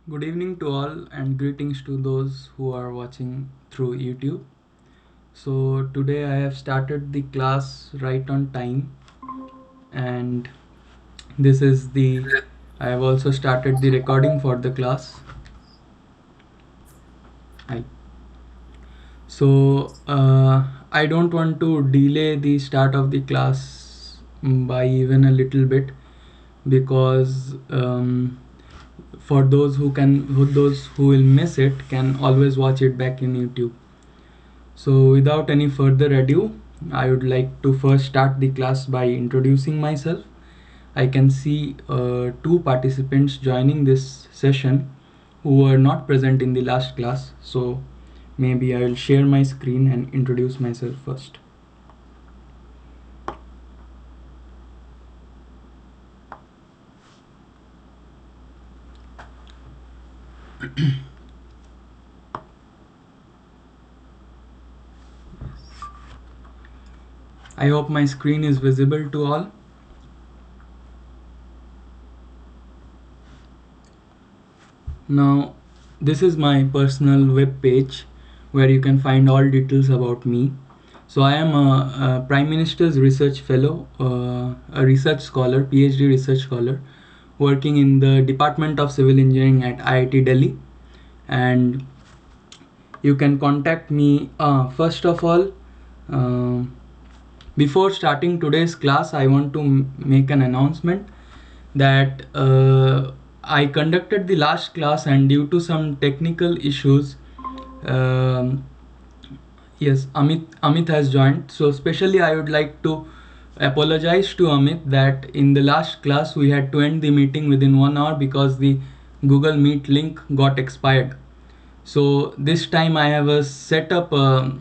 Good evening to all and greetings to those who are watching through YouTube. So today I have started the class right on time, and this is the I have also started the recording for the class. Hi. I don't want to delay the start of the class by even a little bit, because for those who will miss it can always watch it back in YouTube. So without any further ado, I would like to first start the class by introducing myself. I can see two participants joining this session who were not present in the last class. So maybe I will share my screen and introduce myself first. I hope my screen is visible to all. Now, this is my personal web page where you can find all details about me. So I am a Prime Minister's Research Fellow, a research scholar, PhD research scholar, working in the Department of Civil Engineering at IIT Delhi. And you can contact me. First of all, before starting today's class, I want to make an announcement that I conducted the last class, and due to some technical issues, yes, Amit has joined. So especially I would like to apologize to Amit that in the last class we had to end the meeting within 1 hour because the Google Meet link got expired. So this time I have set up a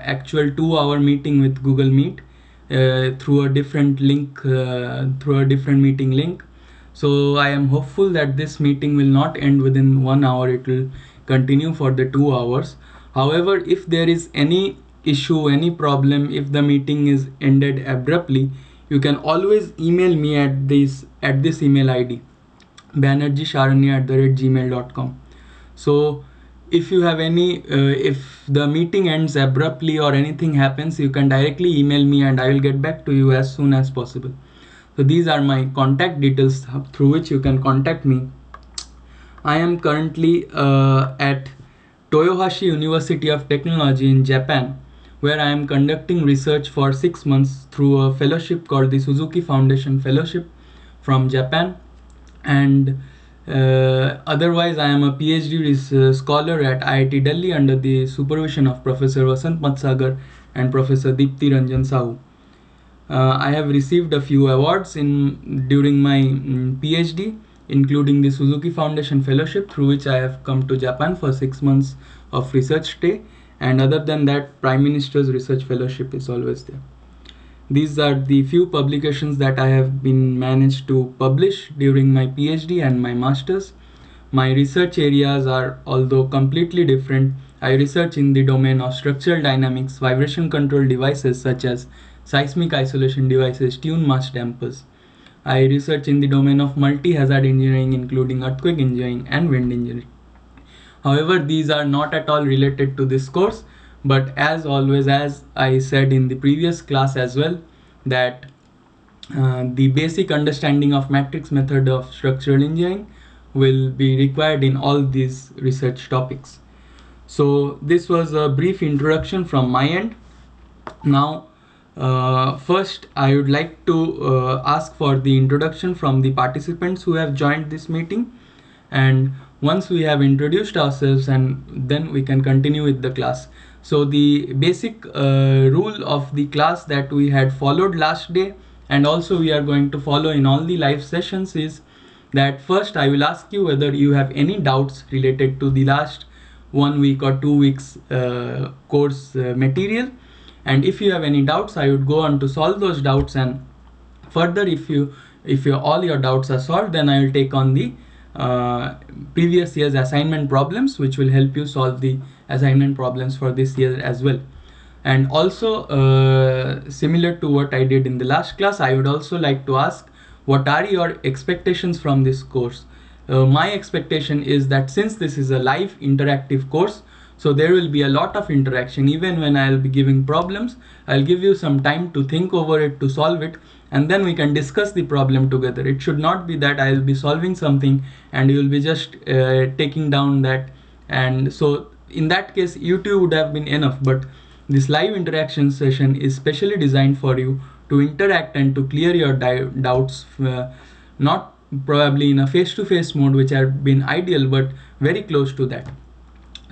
actual 2 hour meeting with Google Meet through a different link, through a different meeting link. So I am hopeful that this meeting will not end within 1 hour. It will continue for the 2 hours. However, if there is any issue, any problem, if the meeting is ended abruptly, you can always email me at this email ID, banerjeesharanya@gmail.com. So if you have any if the meeting ends abruptly or anything happens, you can directly email me and I will get back to you as soon as possible. So these are my contact details through which you can contact me. I am currently at Toyohashi University of Technology in Japan, where I am conducting research for 6 months through a fellowship called the Suzuki Foundation Fellowship from Japan. And otherwise, I am a PhD scholar at IIT Delhi under the supervision of Professor Vasant Matsagar and Professor Deepti Ranjan Sahu. I have received a few awards during my PhD, including the Suzuki Foundation Fellowship, through which I have come to Japan for 6 months of research stay. And other than that, Prime Minister's Research Fellowship is always there. These are the few publications that I have been managed to publish during my PhD and my master's. My research areas are, although completely different, I research in the domain of structural dynamics, vibration control devices such as seismic isolation devices, tune mass dampers. I research in the domain of multi-hazard engineering, including earthquake engineering and wind engineering. However, these are not at all related to this course, but as always, as I said in the previous class as well, that the basic understanding of matrix method of structural engineering will be required in all these research topics. So this was a brief introduction from my end. Now, first I would like to ask for the introduction from the participants who have joined this meeting, and once we have introduced ourselves, and then we can continue with the class. So the basic rule of the class that we had followed last day, and also we are going to follow in all the live sessions, is that first I will ask you whether you have any doubts related to the last 1 week or 2 weeks course material. And if you have any doubts, I would go on to solve those doubts, and further if all your doubts are solved, then I will take on the previous year's assignment problems, which will help you solve the assignment problems for this year as well. And also similar to what I did in the last class, I would also like to ask, what are your expectations from this course? my expectation is that since this is a live interactive course, so there will be a lot of interaction. Even when I'll be giving problems, I'll give you some time to think over it, to solve it, and then we can discuss the problem together. It should not be that I'll be solving something and you'll be just taking down that. And so in that case, YouTube would have been enough. But this live interaction session is specially designed for you to interact and to clear your doubts, not probably in a face-to-face mode, which have been ideal, but very close to that.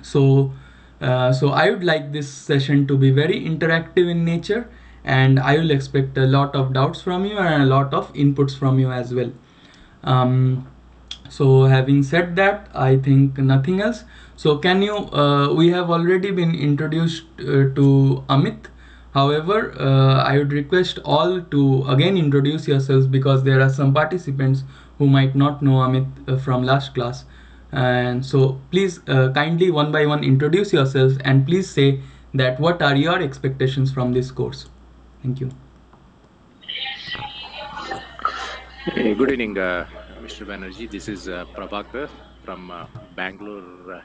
So so I would like this session to be very interactive in nature, and I will expect a lot of doubts from you and a lot of inputs from you as well. um, so having said that, I think nothing else. So can you we have already been introduced to Amit. However, I would request all to again introduce yourselves, because there are some participants who might not know Amit from last class. And so please kindly one by one introduce yourselves, and please say that what are your expectations from this course. Thank you. Good evening, Mr. Banerjee. This is Prabhakar from Bangalore.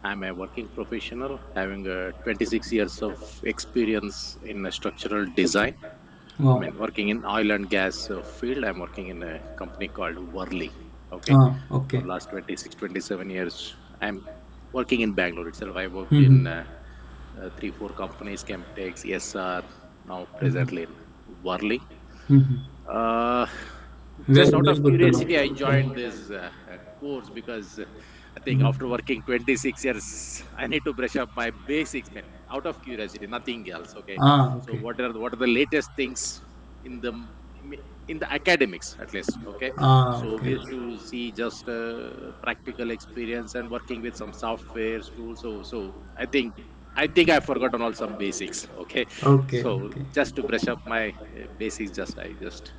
I'm a working professional having 26 years of experience in structural design. I Wow. mean, working in oil and gas field. I'm working in a company called Worley. Okay. For Okay. last 26, 27 years, I'm working in Bangalore itself. I worked in Mm-hmm. three, four companies, Chemtex, ESR, now Mm-hmm. presently in Worley. Mm-hmm. Uh, just Very, out very of good to know. curiosity, I joined Yeah. this course because I think after Mhm. working 26 years, I need to brush up my basics, man. Out of curiosity, nothing else. Okay, so Okay. what are the latest things in the in the academics at least? Okay, so we Okay. used to see just practical experience and working with some softwares tools. So I think I've forgotten all some basics. Okay, Okay. so Okay. just to brush up my basics, I just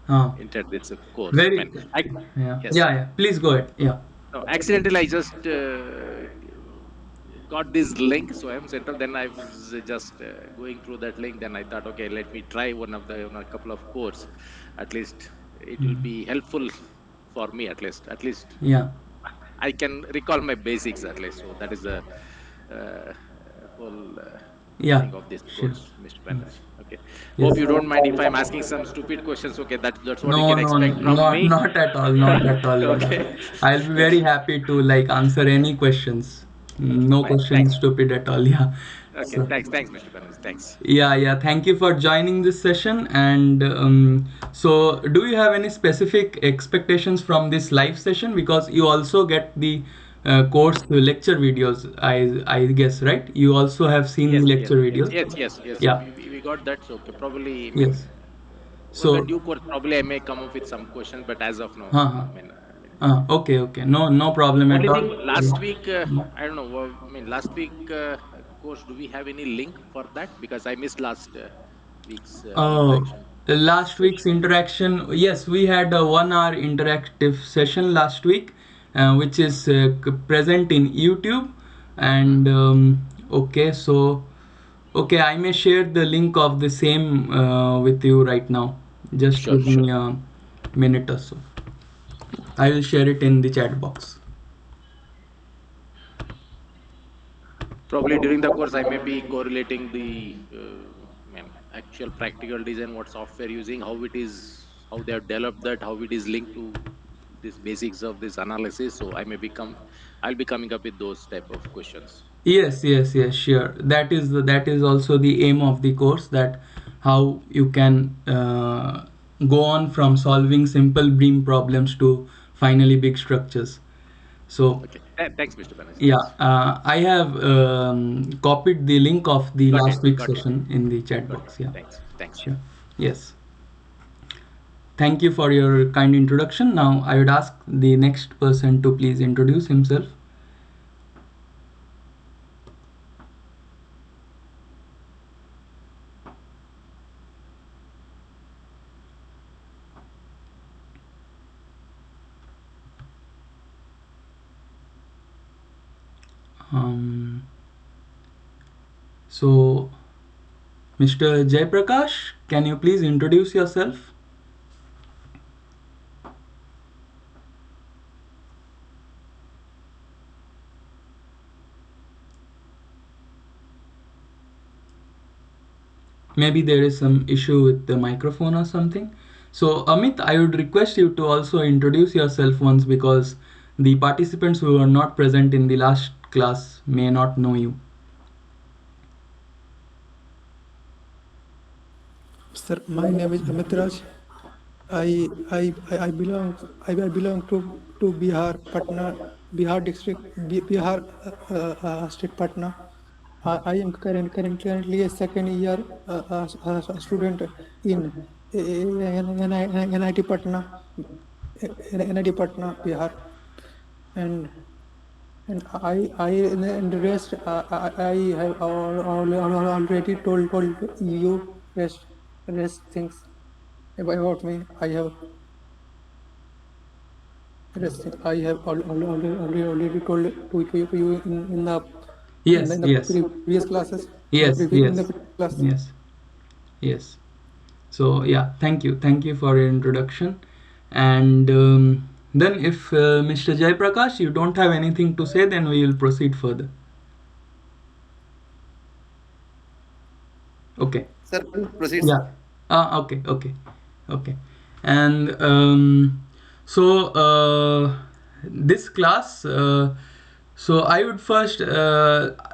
Ah, entered this course. very. Man, I Yeah. yes. Yeah. Yeah. Please go ahead. Yeah. No, accidentally I just got this link, so I'm central. Then I was just going through that link. Then I thought, okay, let me try one of the a couple of course. At least it will Mhm. be helpful for me. At least Yeah. I can recall my basics at least. So that is the uh, whole Yeah. thing of this Sure. course, Mr. Mm. Banerjee. Okay. Yes. Hope you don't mind if I'm asking some stupid questions. Okay, that's what you No, can no, expect from not me. not at all, not at all. Okay. I'll be very Okay. happy to like answer any questions. No Fine. question Thanks. stupid at all. Yeah. Okay. So. Thanks, Mr. Banerjee. Thanks. Yeah, yeah. Thank you for joining this session. And so, do you have any specific expectations from this live session? Because you also get the course lecture videos, I guess, right? You also have seen Yes, the yes, lecture yes, videos. yes, yes, yes. Yeah. We got that. So okay, probably. I mean, Yes. well, the So, due course probably I may come up with some questions, but as of now, huh, no. I mean, okay, okay. No, no problem at only all. thing last week, Yeah. I don't know. I mean, last week course, do we have any link for that? Because I missed last week's Oh, interaction last week's session. interaction. Yes, we had a 1 hour interactive session last week, which is present in YouTube. Hmm? And okay, so okay, I may share the link of the same with you right now. Just Sure, give sure. me a minute or so. I will share it in the chat box. Probably during the course, I may be correlating the actual practical design, what software using, how it is, how they have developed that, how it is linked to this basics of this analysis. So I'll be coming up with those type of questions. Yes, yes, yes, sure. That is also the aim of the course, that how you can go on from solving simple beam problems to finally big structures. So Okay. Thanks, Mr. Banerjee. yeah, Thanks. I have copied the link of the Got it. last week's Got it. session in the chat Got it. box. Yeah, Thanks. Thanks. sure. Yes. Thank you for your kind introduction. Now I would ask the next person to please introduce himself. Um, so Mr. Jaiprakash, can you please introduce yourself? Maybe there is some issue with the microphone or something. So Amit, I would request you to also introduce yourself once, because the participants who are not present in the last class may not know you. Sir, my name is Amit Raj. I belong I belong to Bihar, Patna, Bihar district, Bihar state, Patna. I am currently a second year student in NIT Patna, NIT Patna, Bihar, and I and the rest I have already told you rest things about me. I have already told to you Yes, in the yes, previous classes, yes, in the yes, previous class. yes, yes. So yeah, thank you for your introduction. And then, if Mr. Jaiprakash, you don't have anything to say, then we will proceed further. Okay. Sir, please proceed, sir. Yeah. Okay, okay, okay. And so this class. So I would first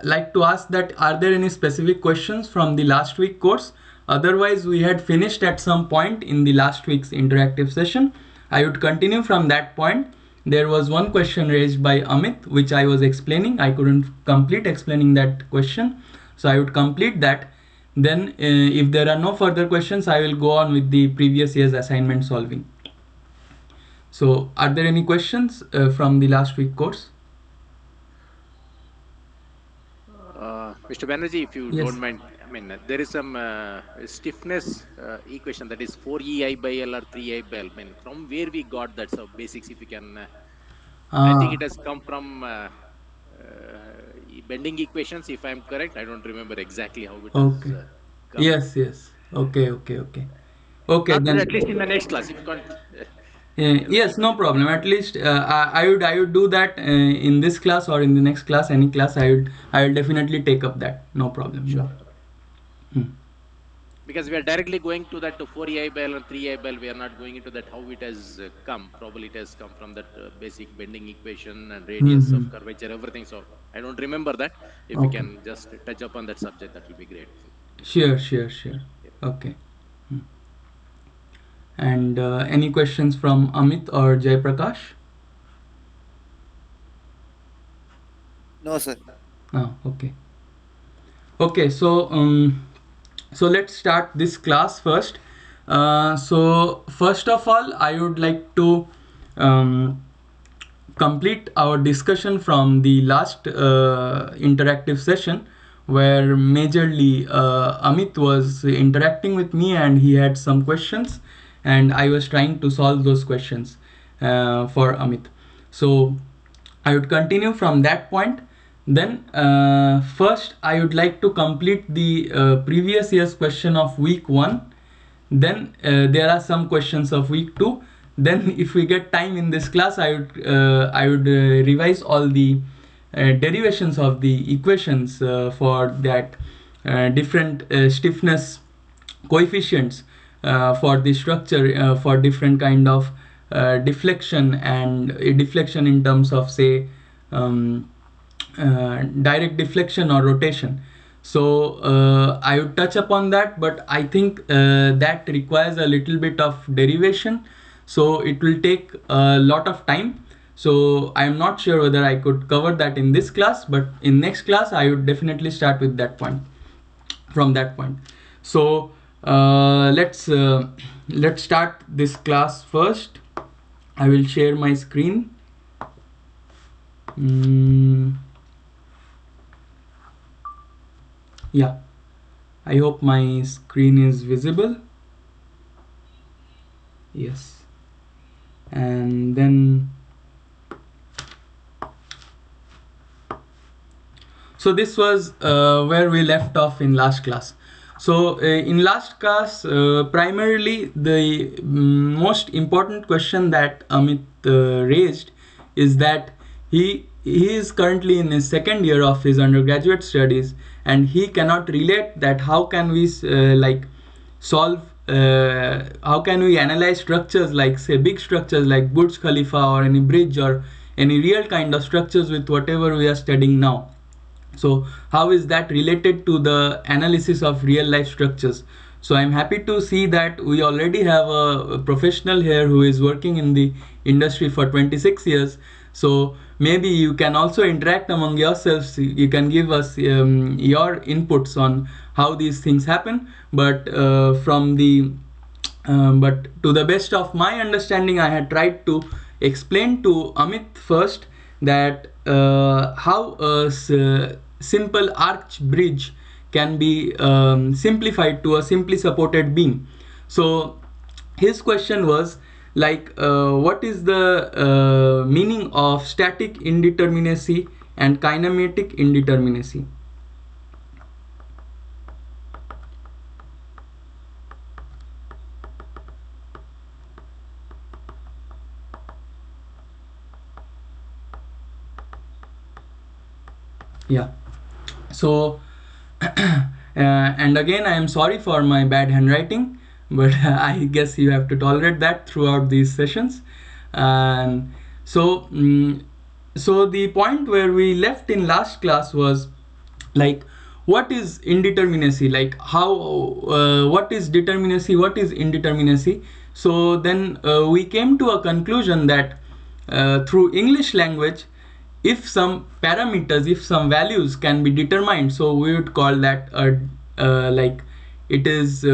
like to ask that, are there any specific questions from the last week course? Otherwise, we had finished at some point in the last week's interactive session. I would continue from that point. There was one question raised by Amit, which I was explaining. I couldn't complete explaining that question, so I would complete that. Then, if there are no further questions, I will go on with the previous year's assignment solving. So, are there any questions from the last week course? Mr. Banerjee, if you Yes. don't mind, I mean, there is some stiffness equation, that is 4EI by L or 3I by L. I mean, from where we got that? So basics, if you can, I think it Ah, has come from bending equations, if I'm correct. I don't remember exactly how it has okay. come. Yes, yes. Okay, okay, okay. Okay, Not today, at then. least in the next class, if you can't. Yes, no problem. At least I would do that in this class or in the next class, any class. I will definitely take up that. No problem. Sure. No. Hmm. Because we are directly going to that 4EI by L and 3I by L. We are not going into that how it has come. Probably it has come from that basic bending equation and Hmm. radius Hmm. of curvature, everything. So I don't remember that. If you Okay. can just touch upon that subject, that will be great. Sure, sure, sure. Yeah. Okay. Hmm. And any questions from Amit or Jay Prakash? No, sir. Ah, okay. Okay, so let's start this class first. So first of all, I would like to um, complete our discussion from the last interactive session, where majorly Amit was interacting with me and he had some questions, and I was trying to solve those questions for Amit. So I would continue from that point. Then first I would like to complete the previous year's question of week 1. Then there are some questions of week 2. Then if we get time in this class, I would revise all the derivations of the equations for that different stiffness coefficients for the structure for different kind of deflection, and deflection in terms of, say, direct deflection or rotation. So I would touch upon that, but I think that requires a little bit of derivation, so it will take a lot of time. So I am not sure whether I could cover that in this class, but in next class I would definitely start with that point, from that point. So let's start this class first. I will share my screen. mm, yeah, I hope my screen is visible. Yes. And then, so this was where we left off in last class. So in last class, primarily the most important question that Amit raised is that he is currently in his second year of his undergraduate studies, and he cannot relate that how can we solve how can we analyze structures like say big structures like Burj Khalifa or any bridge or any real kind of structures with whatever we are studying now. So how is that related to the analysis of real life structures? So I'm happy to see that we already have a professional here who is working in the industry for 26 years. So maybe you can also interact among yourselves. You can give us your inputs on how these things happen. But to the best of my understanding, I had tried to explain to Amit first that how a simple arch bridge can be simplified to a simply supported beam. So his question was what is the meaning of static indeterminacy and kinematic indeterminacy? Yeah. So and again I am sorry for my bad handwriting, but I guess you have to tolerate that throughout these sessions. And so so the point where we left in last class was like what is indeterminacy, like how what is determinacy, what is indeterminacy. So then we came to a conclusion that through English language, if some parameters, if some values can be determined, so we would call that a like it is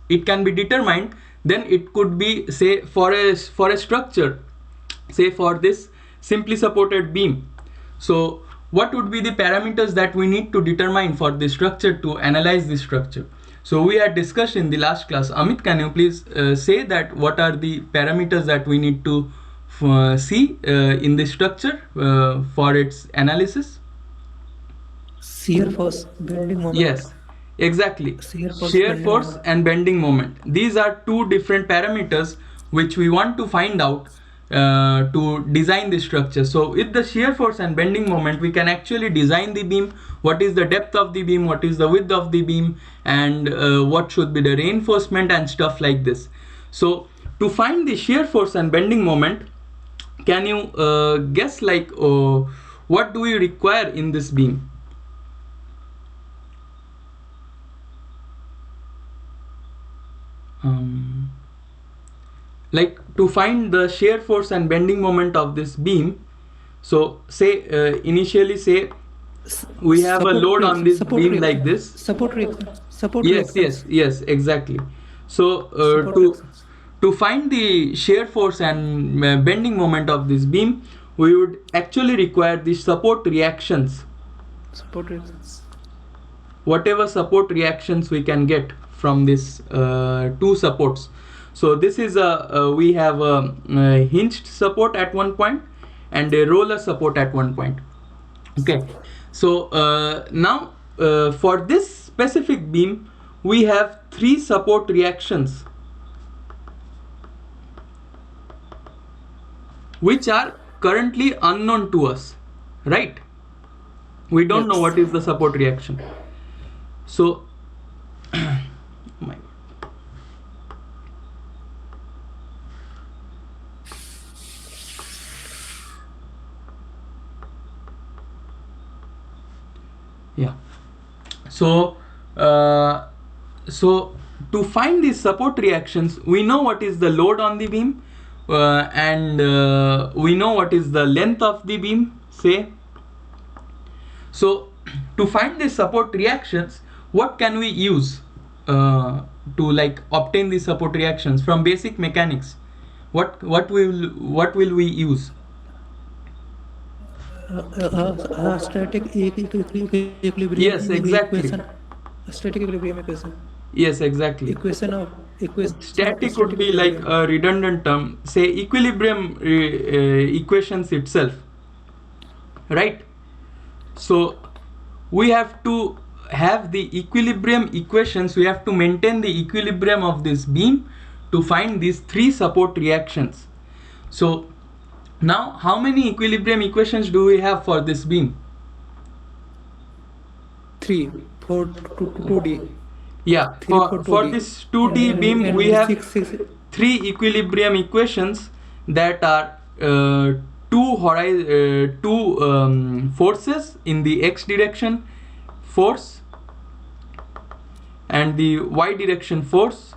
it can be determined, then it could be say for a structure, say for this simply supported beam. So what would be the parameters that we need to determine for the structure to analyze the structure? So we had discussed in the last class. Amit, can you please say that what are the parameters that we need to see in the structure for its analysis? Shear force, bending moment. Yes, exactly. Shear force, Shear bending force moment. and bending moment. These are two different parameters which we want to find out to design the structure. So with the shear force and bending moment, we can actually design the beam. What is the depth of the beam? What is the width of the beam? And what should be the reinforcement and stuff like this. So to find the shear force and bending moment, can you guess what do we require in this beam? Like to find the shear force and bending moment of this beam, so say initially say we have a load on this beam like this. Support reactions. Support Yes, reactions. yes, exactly. So Support reactions. to find the shear force and bending moment of this beam, we would actually require the support reactions, Support reactions. whatever support reactions we can get from this two supports. So this is we have a hinged support at one point and a roller support at one point. Okay, so now for this specific beam we have three support reactions which are currently unknown to us, right? We don't know Yes. what is the support reaction. So my yeah. So so to find these support reactions, we know what is the load on the beam and we know what is the length of the beam, say. So to find these support reactions, what can we use to obtain these support reactions from basic mechanics? What will we use? Static equilibrium Yes, exactly. equation. Static equilibrium equation. Yes, exactly. Equation of Static would static be like equilibrium. a redundant term, say equilibrium equations itself, right? So we have to have the equilibrium equations, we have to maintain the equilibrium of this beam to find these three support reactions. So now how many equilibrium equations do we have for this beam? 3 for 2D. Yeah, 3 for for 2D. this 2D beam we And have 6 three equilibrium equations that are two forces in the x direction force and the y direction force.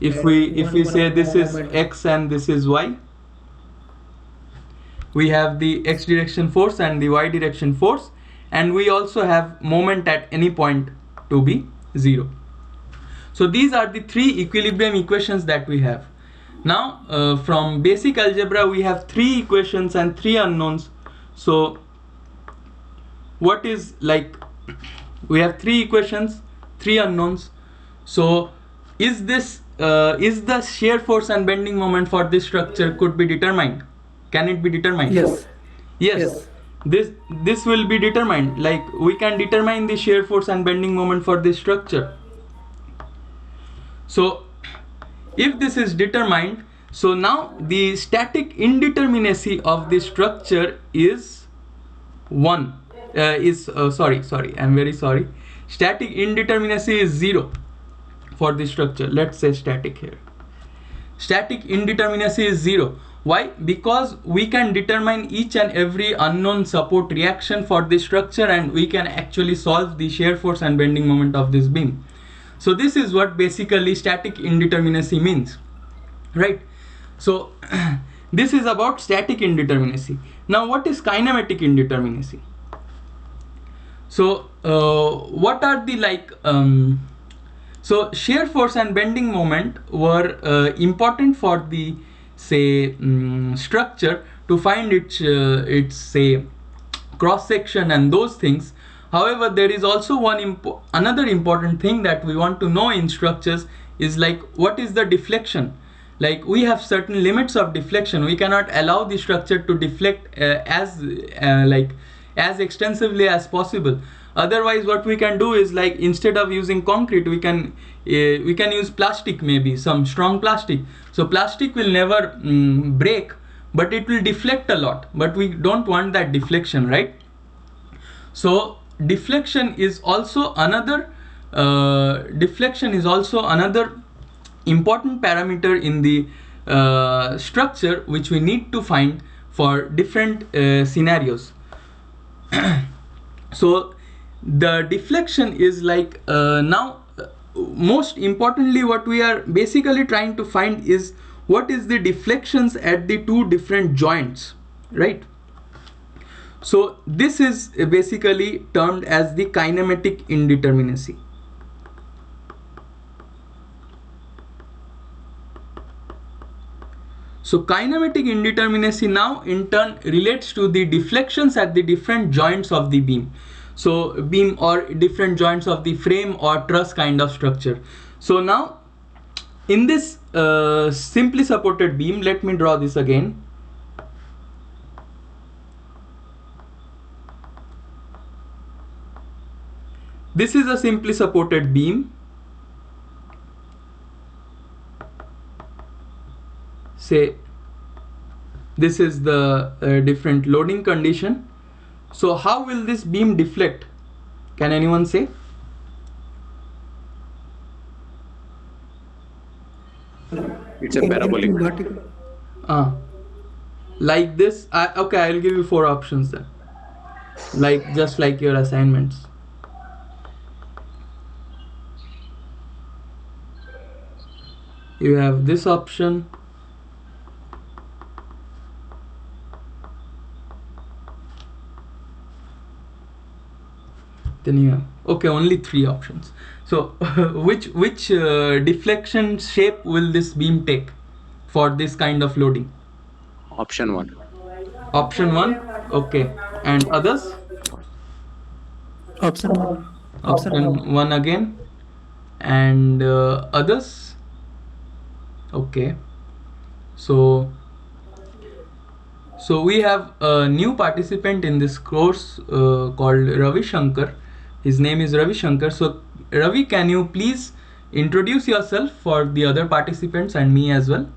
If and we one say this is moment. x and this is y, we have the x direction force and the y direction force, and we also have moment at any point to be 0. So these are the three equilibrium equations that we have. Now from basic algebra we have three equations and three unknowns. So what is like, we have three equations, three unknowns. So is the shear force and bending moment for this structure could be determined? Can it be determined? Yes. Yes, Yes. this will be determined. Like we can determine the shear force and bending moment for this structure. So if this is determined, so now the static indeterminacy of the structure is 1 is sorry, I'm very sorry, static indeterminacy is 0 for the structure. Let's say static here. Static indeterminacy is 0. Why? Because we can determine each and every unknown support reaction for this structure, and we can actually solve the shear force and bending moment of this beam. So this is what basically static indeterminacy means, right? So this is about static indeterminacy. Now what is kinematic indeterminacy? So what are the so shear force and bending moment were important for the say structure to find its say cross section and those things. However, there is also another important thing that we want to know in structures is like what is the deflection. Like we have certain limits of deflection. We cannot allow the structure to deflect as extensively as possible. Otherwise what we can do is like instead of using concrete we can use plastic, maybe some strong plastic. So plastic will never break, but it will deflect a lot, but we don't want that deflection, right? So deflection is also another important parameter in the structure which we need to find for different scenarios. So the deflection is like now most importantly what we are basically trying to find is what is the deflections at the two different joints, right? So this is basically termed as the kinematic indeterminacy. So kinematic indeterminacy now in turn relates to the deflections at the different joints of the beam. So beam or different joints of the frame or truss kind of structure. So now in this simply supported beam, let me draw this again. This is a simply supported beam. Say this is the different loading condition. So how will this beam deflect? Can anyone say? It's a parabolic. In vertical. Like this. Okay, I'll give you 4 options then. Like just like your assignments. You have this option. Then you have, okay, only 3 options. So which deflection shape will this beam take for this kind of loading? Option 1. Option 1. Okay, and others? Option 1. Option 1 again, and others? Okay, so we have a new participant in this course called Ravi Shankar. His name is Ravi Shankar. So Ravi, can you please introduce yourself for the other participants and me as well?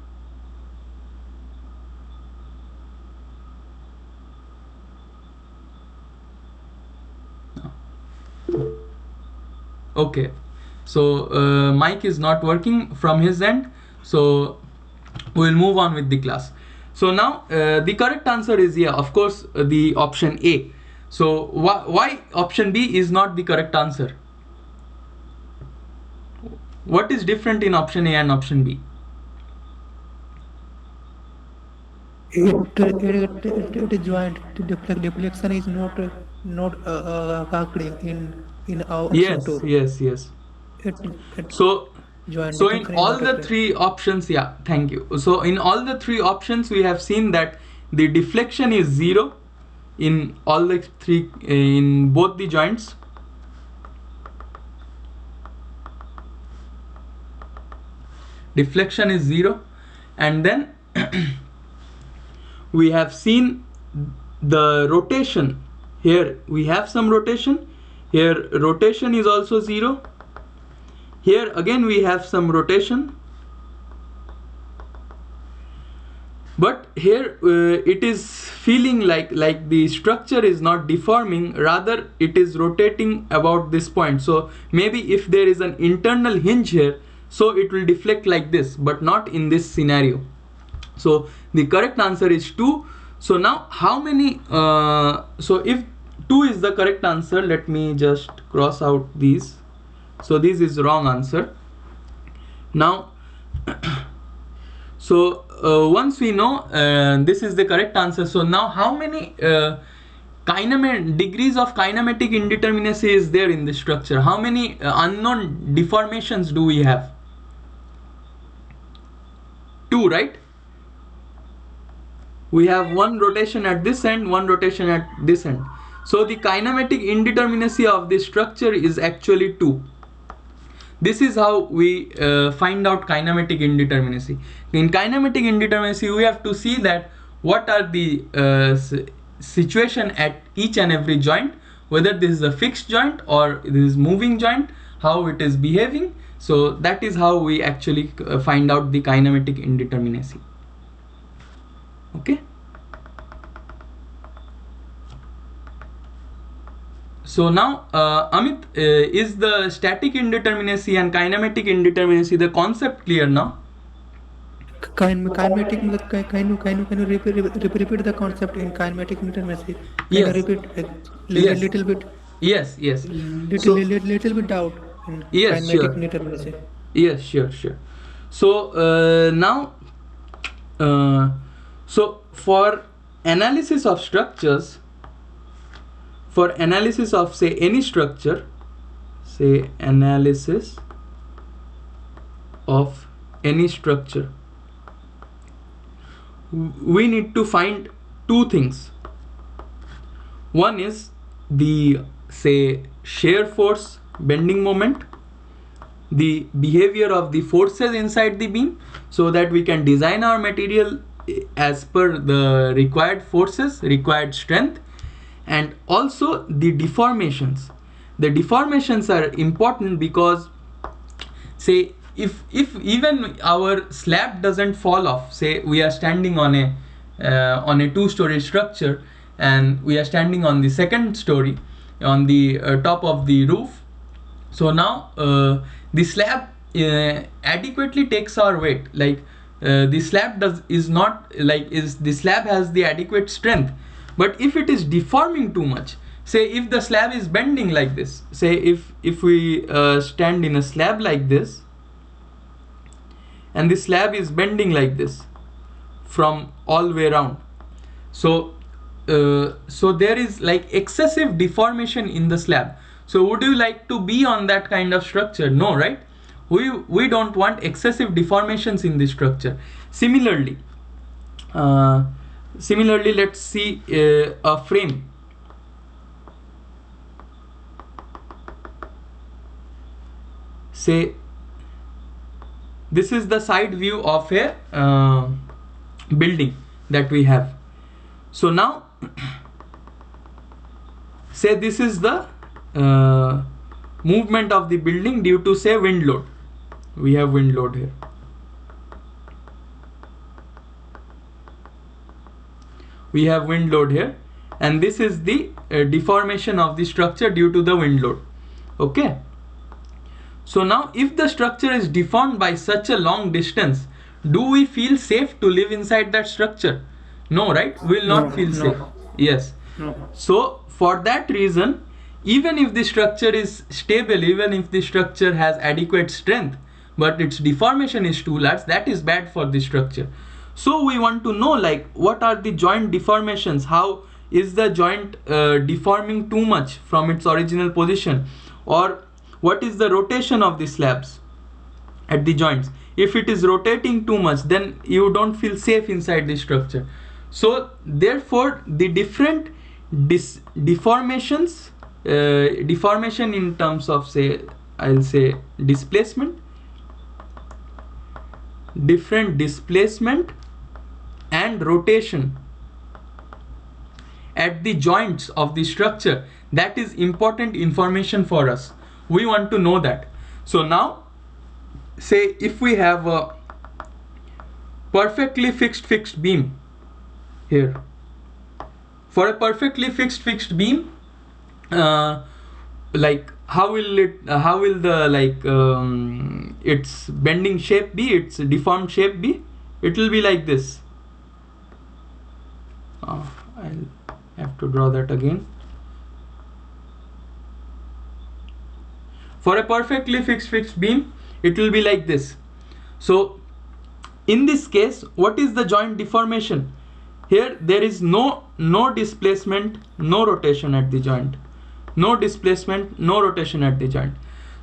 Okay, so mic is not working from his end, so we'll move on with the class. So now the correct answer is, yeah, of course, the option A. So why option B is not the correct answer? What is different in option A and option B? It is joint. Deflection is not occurring in our option Yes, two. yes, yes. It So joint so in deflection is all not the occurring. three options, yeah, thank you. So in all the three options, we have seen that the deflection is 0 in all the three, in both the joints. Deflection is 0, and then we have seen the rotation. Here we have some rotation, here rotation is also 0, here again we have some rotation, but here it is feeling like the structure is not deforming, rather it is rotating about this point. So maybe if there is an internal hinge here, so it will deflect like this, but not in this scenario. So the correct answer is 2. So now how many so if 2 is the correct answer, let me just cross out these. So this is wrong answer. Now so once we know this is the correct answer, so now how many degrees of kinematic indeterminacy is there in this structure? How many unknown deformations do we have? 2, right? We have one rotation at this end, one rotation at this end. So the kinematic indeterminacy of this structure is actually 2. This is how we find out kinematic indeterminacy. In kinematic indeterminacy, we have to see that what are the situation at each and every joint, whether this is a fixed joint or this is moving joint, how it is behaving. So that is how we actually find out the kinematic indeterminacy. Okay. So now Amit, is the static indeterminacy and kinematic indeterminacy, the concept clear now? Kinematic मतलब can you repeat the concept in kinematic indeterminacy? Can you Yes, repeat yes, little bit yes. So little bit doubt in yes, kinematic sure. indeterminacy? Yes, sure. So now so for analysis of structures, for analysis of say any structure, say analysis of any structure, we need to find two things. One is the say shear force, bending moment, the behavior of the forces inside the beam, so that we can design our material as per the required forces, required strength, and also the deformations. The deformations are important because say if even our slab doesn't fall off, say we are standing on a two-story structure and we are standing on the second story on the top of the roof. So now the slab adequately takes our weight, like the slab the slab has the adequate strength. But if it is deforming too much, say if the slab is bending like this, say if we stand in a slab like this and the slab is bending like this from all the way around, so so there is like excessive deformation in the slab. So would you like to be on that kind of structure? No, right? We don't want excessive deformations in the structure. Similarly, let's see a frame. Say this is the side view of a building that we have. So now say this is the movement of the building due to say wind load. We have wind load here. We have wind load here, and this is the deformation of the structure due to the wind load. Okay. So now if the structure is deformed by such a long distance, do we feel safe to live inside that structure? No, right? We will not feel safe. Yes. So for that reason, even if the structure is stable, even if the structure has adequate strength, but its deformation is too large, that is bad for the structure. So we want to know, like, what are the joint deformations? How is the joint deforming too much from its original position? Or what is the rotation of the slabs at the joints? If it is rotating too much, then you don't feel safe inside the structure. So therefore the different deformations, deformation in terms of, say, I'll say displacement, different displacement and rotation at the joints of the structure, that is important information for us. We want to know that. So now, say if we have a perfectly fixed beam here, for a perfectly fixed beam, like how will the, like, its bending shape be, its deformed shape be? It will be like this. I'll have to draw that again. For a perfectly fixed beam, it will be like this. So in this case, what is the joint deformation? Here there is no displacement, no rotation at the joint. No displacement, no rotation at the joint.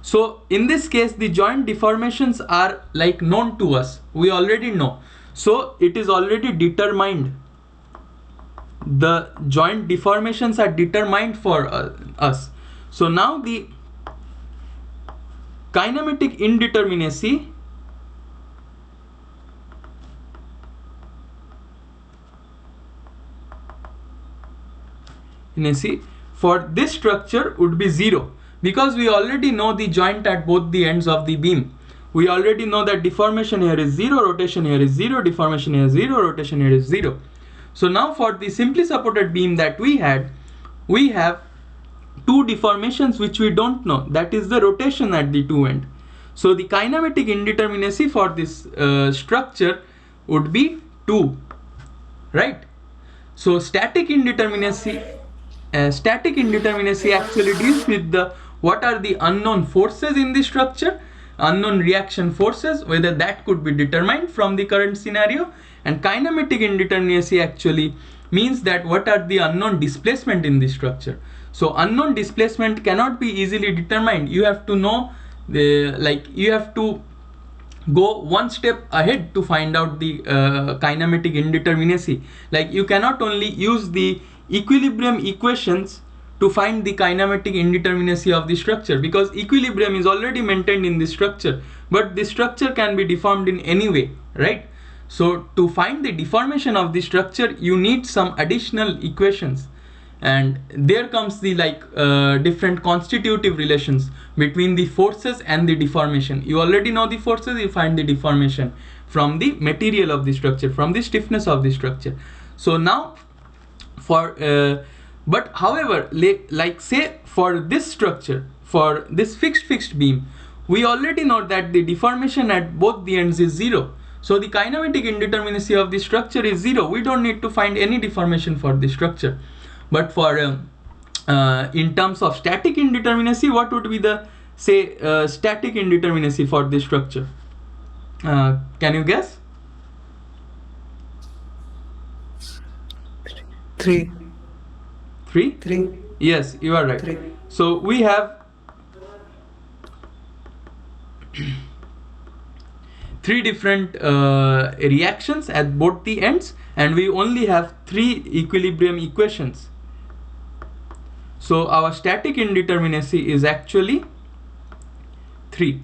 So in this case, the joint deformations are like known to us. We already know. So it is already determined. The joint deformations are determined for us. So now the kinematic indeterminacy for this structure would be 0, because we already know the joint at both the ends of the beam. We already know that deformation here is 0, rotation here is 0, deformation here is 0, rotation here is 0. So now for the simply supported beam that we had, we have two deformations which we don't know, that is the rotation at the two ends. So the kinematic indeterminacy for this structure would be 2, right? So static indeterminacy actually deals with the what are the unknown forces in the structure, unknown reaction forces, whether that could be determined from the current scenario. And kinematic indeterminacy actually means that what are the unknown displacement in the structure. So unknown displacement cannot be easily determined. You have to know you have to go one step ahead to find out the kinematic indeterminacy. Like, you cannot only use the equilibrium equations to find the kinematic indeterminacy of the structure, because equilibrium is already maintained in the structure, but the structure can be deformed in any way, right? So to find the deformation of the structure, you need some additional equations, and there comes the different constitutive relations between the forces and the deformation. You already know the forces, you find the deformation from the material of the structure, from the stiffness of the structure. So now for but however, like say for this structure, for this fixed beam, we already know that the deformation at both the ends is 0. So the kinematic indeterminacy of the structure is 0. We don't need to find any deformation for the structure. But for in terms of static indeterminacy, what would be the, say, static indeterminacy for this structure? Can you guess? 3. 3? 3. Yes, you are right. 3. So we have 3 different reactions at both the ends, and we only have 3 equilibrium equations. So our static indeterminacy is actually 3,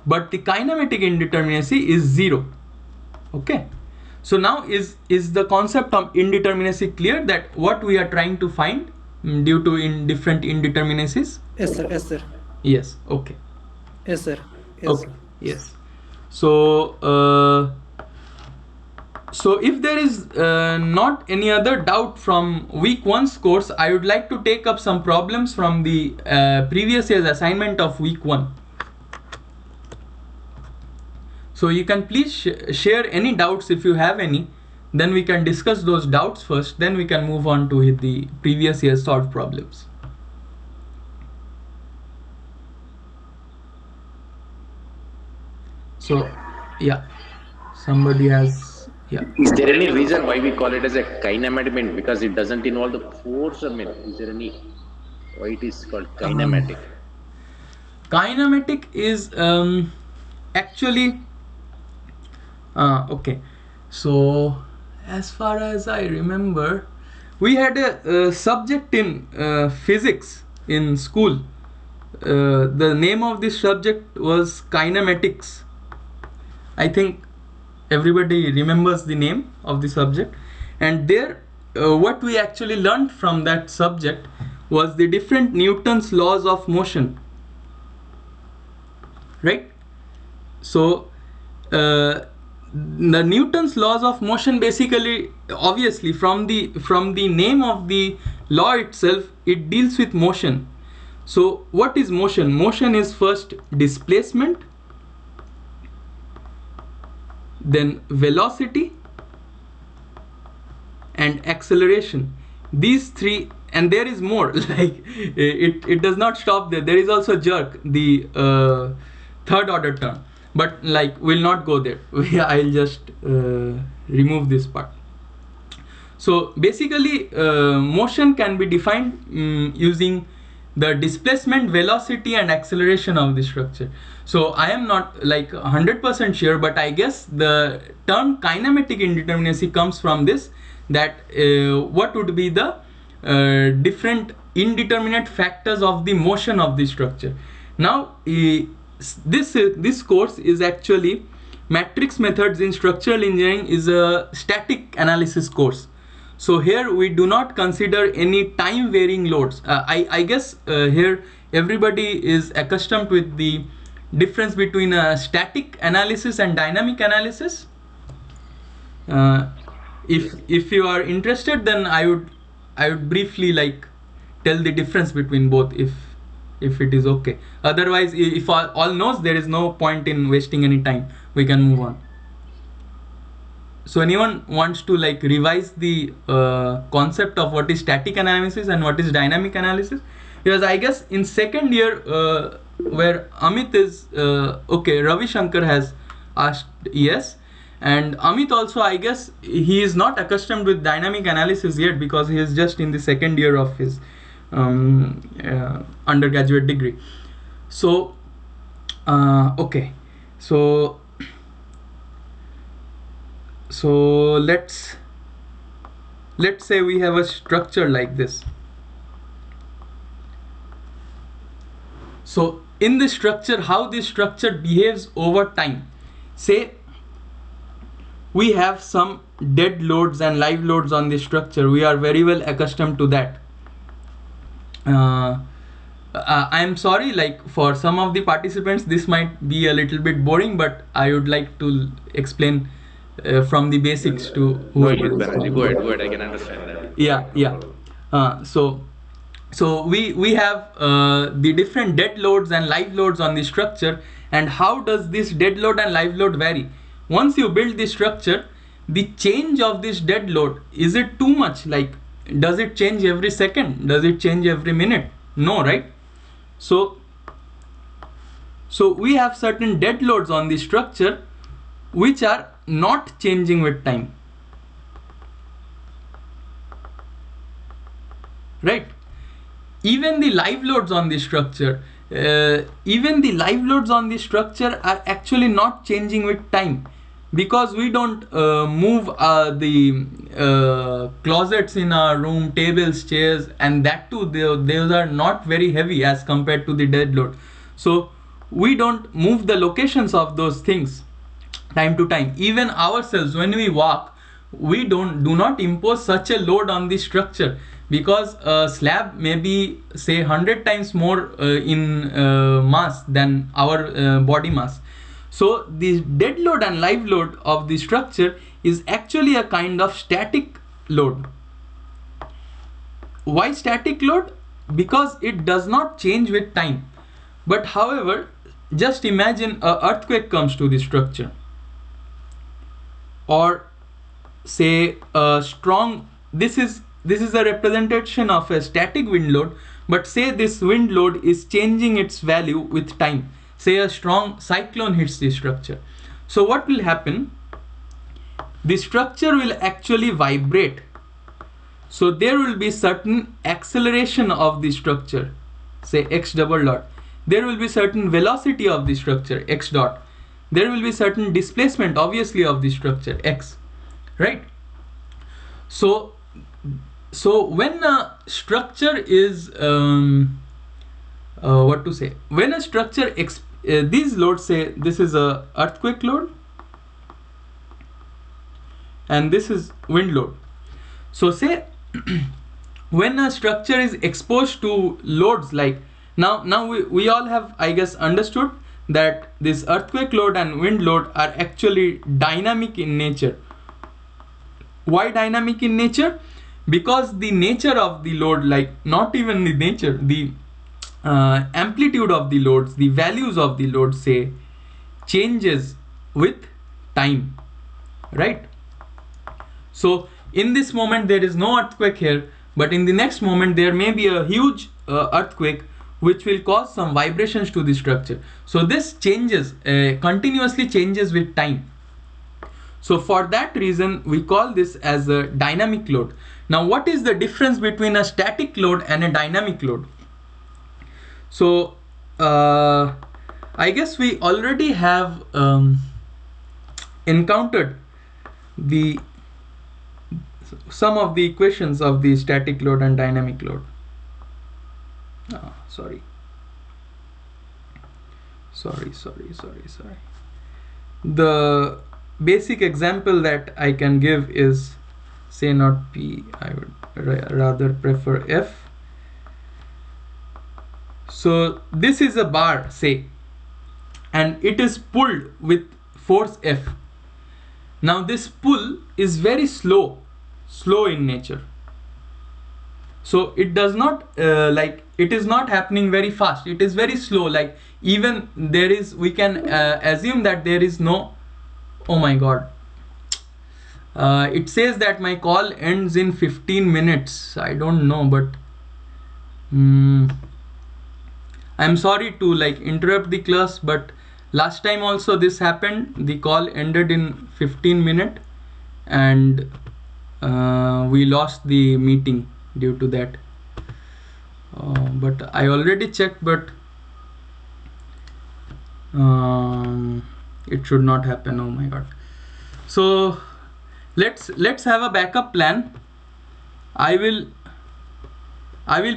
but the kinematic indeterminacy is 0. Okay. So now is the concept of indeterminacy clear, that what we are trying to find due to different indeterminacies? Yes, sir. Yes, sir. Yes. Okay. Yes, sir. Yes. Okay. Yes. So so if there is not any other doubt from week 1's course, I would like to take up some problems from the previous year's assignment of week 1. So you can please share any doubts if you have any. Then we can discuss those doubts first. Then we can move on to the previous year's solved problems. So yeah, somebody has, yeah. Is there any reason why we call it as a kinematic? I mean, because it doesn't involve the force. I mean, is there any why it is called kinematic? Kinematic is actually okay. So as far as I remember, we had a subject in physics in school. The name of this subject was kinematics. I think everybody remembers the name of the subject. And there, what we actually learned from that subject was the different Newton's laws of motion. Right? So the Newton's laws of motion, basically, obviously from the name of the law itself, it deals with motion. So what is motion? Motion is first displacement, then velocity, and acceleration. These three, and there is more. Like it does not stop there. There is also jerk, the third order term. But like we'll not go there. I'll just remove this part. So basically, motion can be defined using the displacement, velocity, and acceleration of the structure. So I am not like 100% sure, but I guess the term kinematic indeterminacy comes from this, that what would be the different indeterminate factors of the motion of the structure. Now this course is actually matrix methods in structural engineering, is a static analysis course. So here we do not consider any time varying loads. I guess here everybody is accustomed with the difference between a static analysis and dynamic analysis. If you are interested, then I would briefly like tell the difference between both, if it is okay. Otherwise, if all knows, there is no point in wasting any time. We can move on. So anyone wants to like revise the concept of what is static analysis and what is dynamic analysis? Because I guess in second year, where Amit is okay, Ravi Shankar has asked yes, and Amit also, I guess he is not accustomed with dynamic analysis yet, because he is just in the second year of his undergraduate degree. So okay, so let's say we have a structure like this. So in this structure, how this structure behaves over time. Say we have some dead loads and live loads on this structure. We are very well accustomed to that. I'm sorry, like for some of the participants this might be a little bit boring, but I would like to explain from the basics to whoever is following. Go ahead. I can understand that. Yeah. So we have the different dead loads and live loads on the structure, and how does this dead load and live load vary? Once you build the structure, the change of this dead load, is it too much? Like, does it change every second? Does it change every minute? No, right? So we have certain dead loads on the structure which are not changing with time, right? Even the live loads on the structure, are actually not changing with time, because we don't move the closets in our room, tables, chairs, and that too, those are not very heavy as compared to the dead load. So we don't move the locations of those things time to time. Even ourselves, when we walk, we do not impose such a load on the structure, because a slab may be say 100 times more in mass than our body mass. So the dead load and live load of the structure is actually a kind of static load. Why static load? Because it does not change with time. But however, just imagine an earthquake comes to the structure. or say a strong, this is a representation of a static wind load, but say this wind load is changing its value with time. Say a strong cyclone hits the structure. So what will happen? The structure will actually vibrate. So there will be certain acceleration of the structure, say x double dot. There will be certain velocity of the structure, x dot. There will be certain displacement, obviously, of the structure, x, right? So when a structure is what to say? When a structure these loads, say this is a earthquake load, and this is wind load. So say when a structure is exposed to loads like now we all have, I guess, understood that this earthquake load and wind load are actually dynamic in nature. Why dynamic in nature? Because the nature of the load, like not even the nature, the amplitude of the loads, the values of the load, say, changes with time, right? So in this moment there is no earthquake here, but in the next moment there may be a huge earthquake which will cause some vibrations to the structure. So this changes, continuously changes with time. So for that reason we call this as a dynamic load. Now what is the difference between a static load and a dynamic load? So I guess we already have encountered the some of the equations of the static load and dynamic load. Sorry. The basic example that I can give is, say, not P, I would rather prefer F. So this is a bar, say, and it is pulled with force F. Now this pull is very slow in nature. So it does not like, it is not happening very fast, it is very slow. Like even there is, we can assume that there is no, oh my god, it says that my call ends in 15 minutes. I don't know, but I'm sorry to like interrupt the class, but last time also this happened. The call ended in 15 minutes and we lost the meeting due to that. But I already checked, but it should not happen. Oh my god. So let's have a backup plan. I will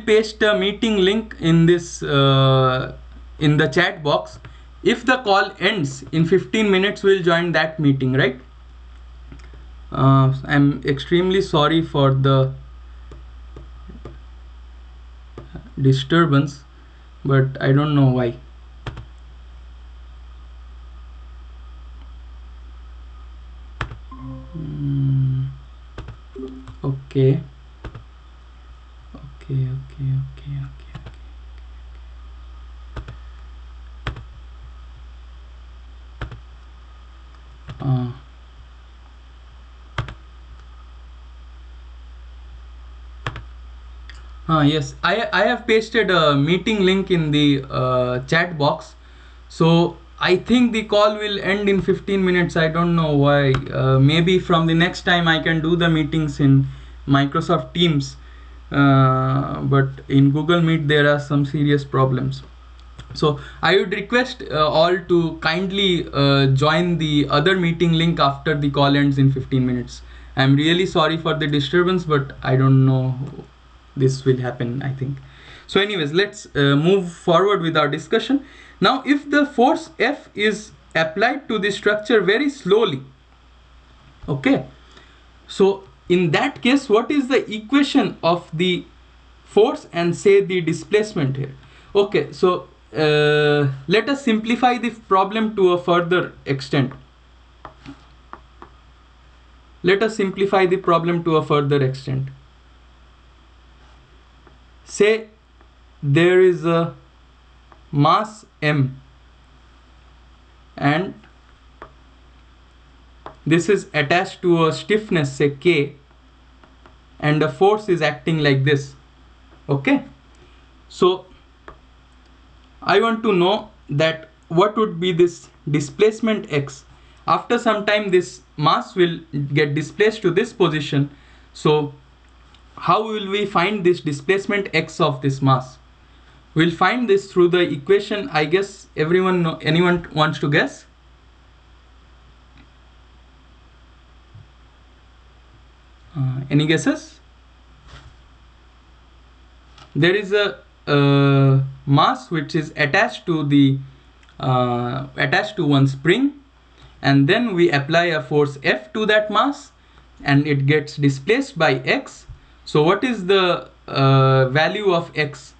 paste a meeting link in this in the chat box. If the call ends in 15 minutes, we'll join that meeting, right? I'm extremely sorry for the disturbance, but I don't know why. Okay. Yes, I have pasted a meeting link in the chat box. So I think the call will end in 15 minutes. I don't know why. Maybe from the next time I can do the meetings in Microsoft Teams. But in Google Meet there are some serious problems. So I would request all to kindly join the other meeting link after the call ends in 15 minutes. I'm really sorry for the disturbance, but I don't know, this will happen, I think. So anyways, let's move forward with our discussion. Now if the force F is applied to the structure very slowly, okay, so in that case, what is the equation of the force and say the displacement here? Okay, so let us simplify the problem to a further extent. Say there is a mass m and this is attached to a stiffness, say K, and the force is acting like this. Okay, so I want to know that what would be this displacement x. After some time this mass will get displaced to this position. So how will we find this displacement x of this mass? We'll find this through the equation. I guess anyone wants to guess? Any guesses? There is a mass which is attached to one spring, and then we apply a force F to that mass, and it gets displaced by x. So what is the value of x?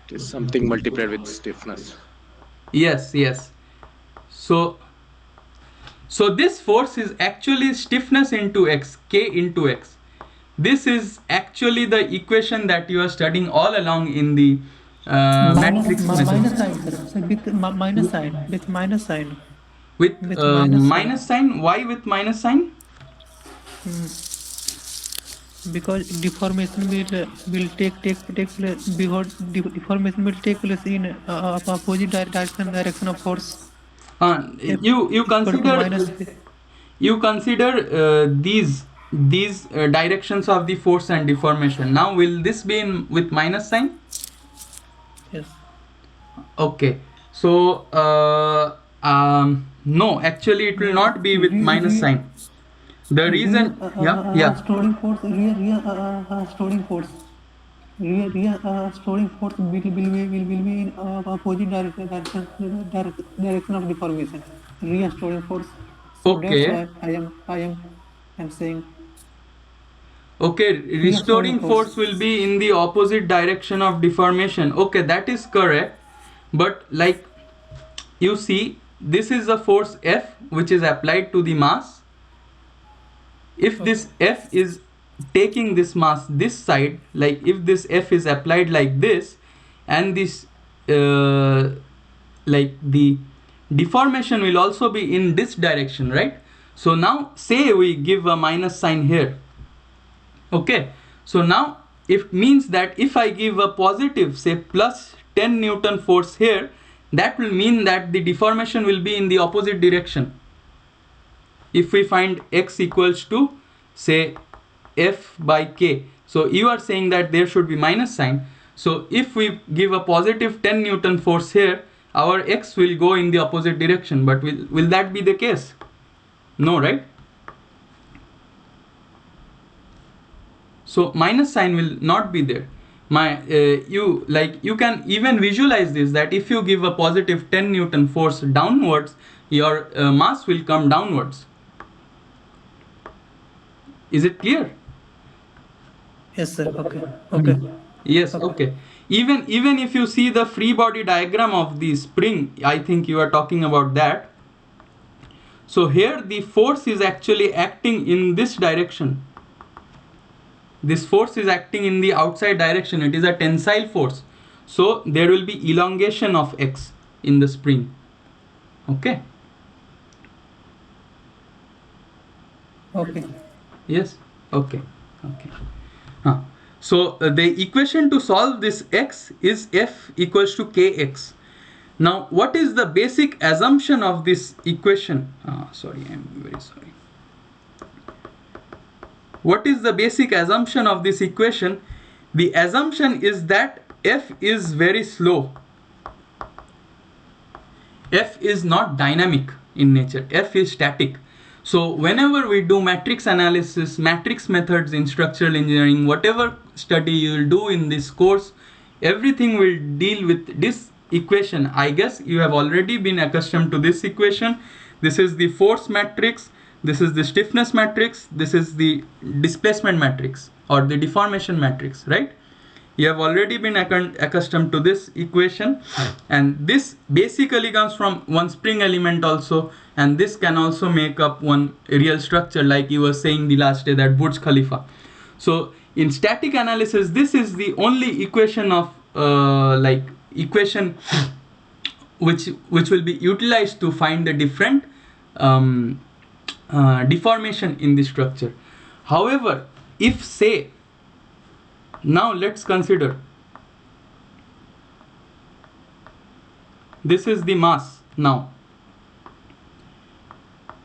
It is something multiplied with stiffness. Yes. So this force is actually stiffness into x, K into x. This is actually the equation that you are studying all along in the matrix method. Minus sign, sir. So minus sign, with minus sign. With With minus minus sign. Why with minus sign? Because deformation will take place. Because deformation will take place in opposite direction of force. You consider these directions of the force and deformation. Now will this be in with minus sign? Yes. Okay, so no, actually it will not be with minus sign. The reason, Storing force, storing force. Storing force will be in opposite direction of deformation. Storing force. So Okay. that's why I am saying. Okay, restoring force will be in the opposite direction of deformation. Okay, that is correct. But like you see, this is the force F which is applied to the mass. If this F is taking this mass this side, like if this F is applied like this, and this like the deformation will also be in this direction, right? So now say we give a minus sign here. Okay, so now it means that if I give a positive, say plus 10 Newton force here, that will mean that the deformation will be in the opposite direction. If we find x equals to say F by K, so you are saying that there should be minus sign. So if we give a positive 10 Newton force here, our x will go in the opposite direction. But will that be the case? No, right? So minus sign will not be there. You can even visualize this, that if you give a positive 10 Newton force downwards, your mass will come downwards. Is it clear? Yes, sir. Okay. Yes. Okay. Even if you see the free body diagram of the spring, I think you are talking about that. So here the force is actually acting in this direction. This force is acting in the outside direction. It is a tensile force. So there will be elongation of x in the spring. Okay. Okay. Yes. Okay. So the equation to solve this x is F equals to kx. Now what is the basic assumption of this equation? Sorry, I'm very sorry. What is the basic assumption of this equation? The assumption is that F is very slow. F is not dynamic in nature. F is static. So whenever we do matrix analysis, matrix methods in structural engineering, whatever study you will do in this course, everything will deal with this equation. I guess you have already been accustomed to this equation. This is the force matrix, this is the stiffness matrix, this is the displacement matrix or the deformation matrix, right? You have already been accustomed to this equation, and this basically comes from one spring element also, and this can also make up one real structure, like you were saying the last day, that Burj Khalifa. So in static analysis, this is the only equation of equation which will be utilized to find the different um, deformation in the structure. However, if say, now let's consider this is the mass now,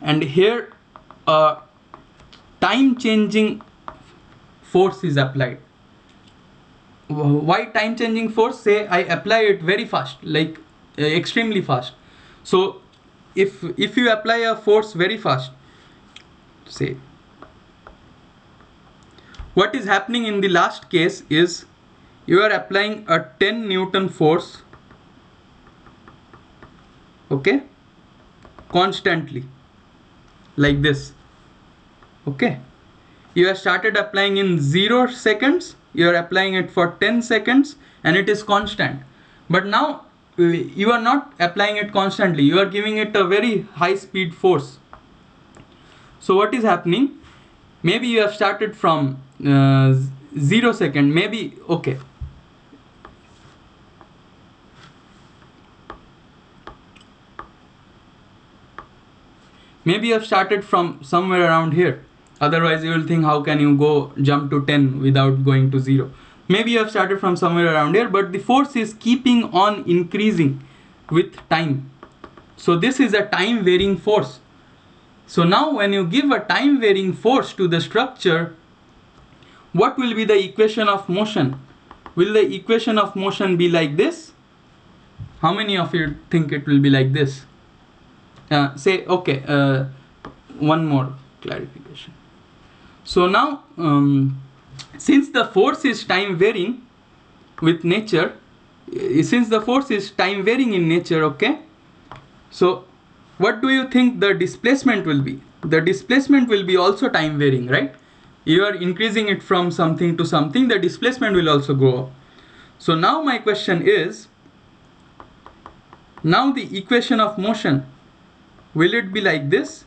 and here a time changing force is applied. Why time changing force? Say I apply it very fast, like extremely fast. So if you apply a force very fast, say what is happening in the last case is you are applying a 10 Newton force, okay, constantly, like this, okay. You have started applying in 0 seconds, you are applying it for 10 seconds, and it is constant. But now you are not applying it constantly, you are giving it a very high speed force. So what is happening? Maybe you have started from 0 second, maybe, okay, maybe you have started from somewhere around here. Otherwise you will think how can you go jump to 10 without going to 0. Maybe you have started from somewhere around here, but the force is keeping on increasing with time. So this is a time varying force. So now when you give a time varying force to the structure, what will be the equation of motion? Will the equation of motion be like this? How many of you think it will be like this? Say, okay, one more clarification. So now, since the force is time varying with nature, since the force is time varying in nature, okay, so what do you think the displacement will be? The displacement will be also time varying, right? You are increasing it from something to something, the displacement will also go up. So now my question is, now the equation of motion, will it be like this?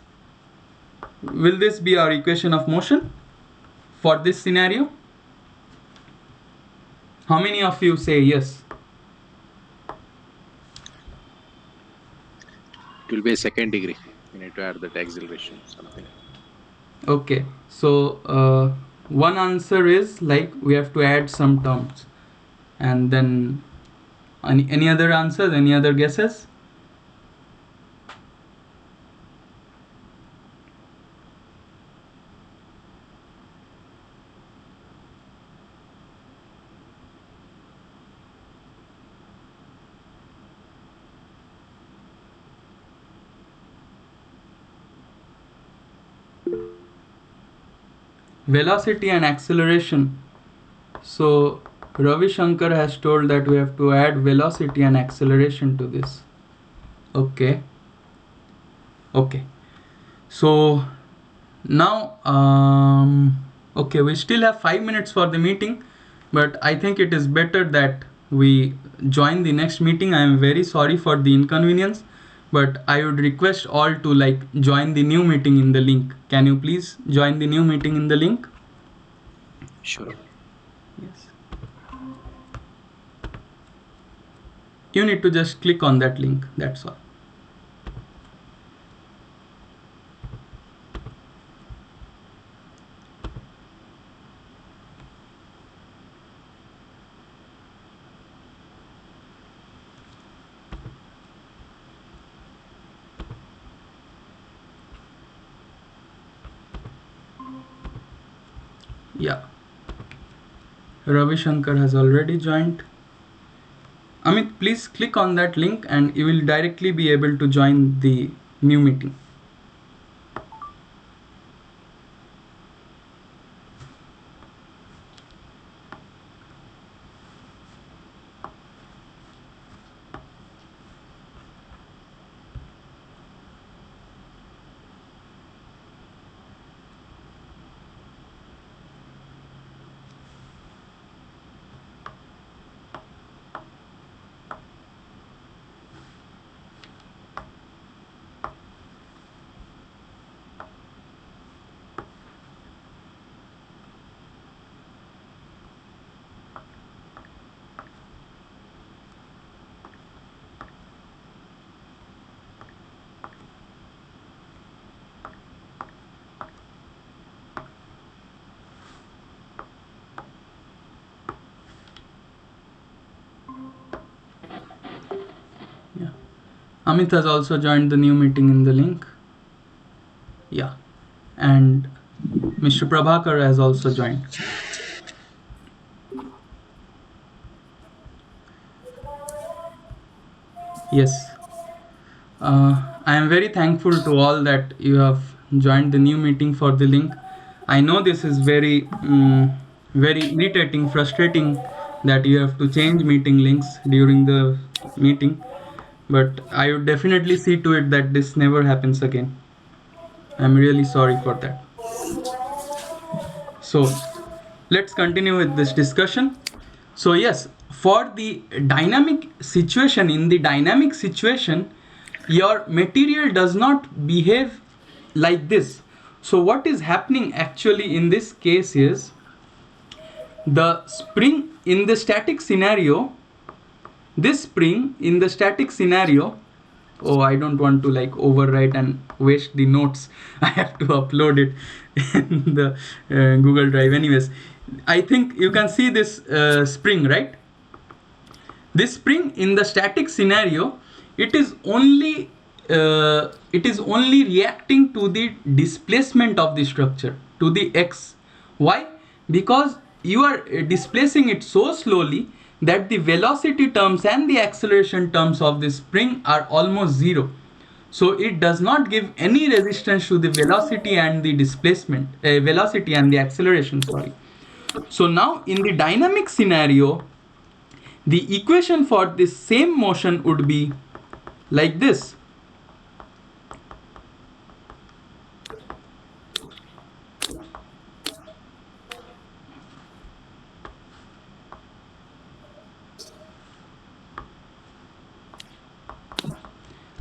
Will this be our equation of motion for this scenario? How many of you say yes? It will be a second degree. You need to add that acceleration, something. Okay, so one answer is like we have to add some terms, and then any other answers, any other guesses? Velocity and acceleration. So Ravi Shankar has told that we have to add velocity and acceleration to this. Okay. Okay. So now, okay, we still have 5 minutes for the meeting, but I think it is better that we join the next meeting. I am very sorry for the inconvenience, but I would request all to like join the new meeting in the link. Can you please join the new meeting in the link? Sure. Yes. You need to just click on that link. That's all. Yeah. Ravi Shankar has already joined. Amit, please click on that link and you will directly be able to join the new meeting. Amit has also joined the new meeting in the link. Yeah. And Mr. Prabhakar has also joined. Yes. I am very thankful to all that you have joined the new meeting for the link. I know this is very irritating, frustrating that you have to change meeting links during the meeting, but I would definitely see to it that this never happens again. I'm really sorry for that. So, let's continue with this discussion. So, yes, for the dynamic situation, in the dynamic situation, your material does not behave like this. So, what is happening actually in this case is the spring in the static scenario, this spring in the static scenario, oh, I don't want to like overwrite and waste the notes. I have to upload it in the Google Drive. Anyways, I think you can see this spring, right? This spring in the static scenario, it is only reacting to the displacement of the structure, to the x. Why? Because you are displacing it so slowly that the velocity terms and the acceleration terms of the spring are almost zero. So it does not give any resistance to the velocity and the displacement, velocity and the acceleration, sorry. So now in the dynamic scenario, the equation for this same motion would be like this.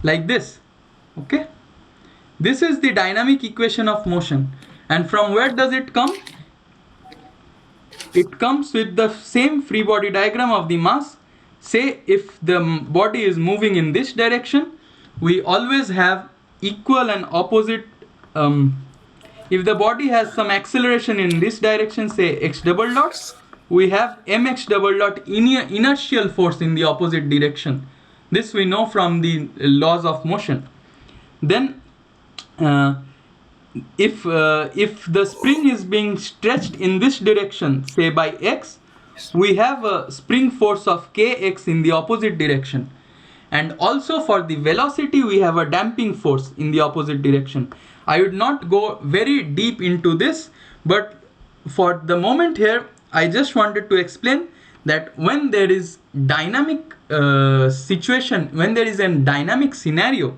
Like this. Okay? This is the dynamic equation of motion. And from where does it come? It comes with the same free body diagram of the mass. Say if the body is moving in this direction, we always have equal and opposite. If the body has some acceleration in this direction, say x double dot, we have mx double dot inertial force in the opposite direction. This we know from the laws of motion. Then uh, if the spring is being stretched in this direction, say by x, we have a spring force of kx in the opposite direction. And also for the velocity, we have a damping force in the opposite direction. I would not go very deep into this, but for the moment here, I just wanted to explain that when there is dynamic situation, when there is a dynamic scenario,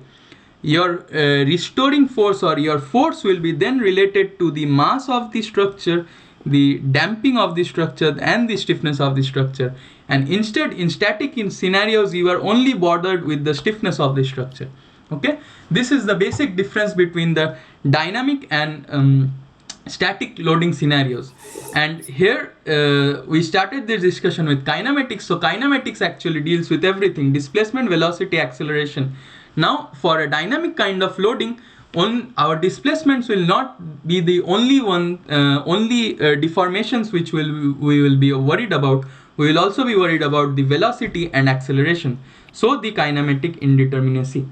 your restoring force or your force will be then related to the mass of the structure, the damping of the structure, and the stiffness of the structure. And instead, in static in scenarios, you are only bothered with the stiffness of the structure. Okay, this is the basic difference between the dynamic and static loading scenarios. And here we started this discussion with kinematics. So kinematics actually deals with everything: displacement, velocity, acceleration. Now for a dynamic kind of loading, on our displacements will not be the only one, only deformations which we will be worried about. We will also be worried about the velocity and acceleration. So the kinematic indeterminacy.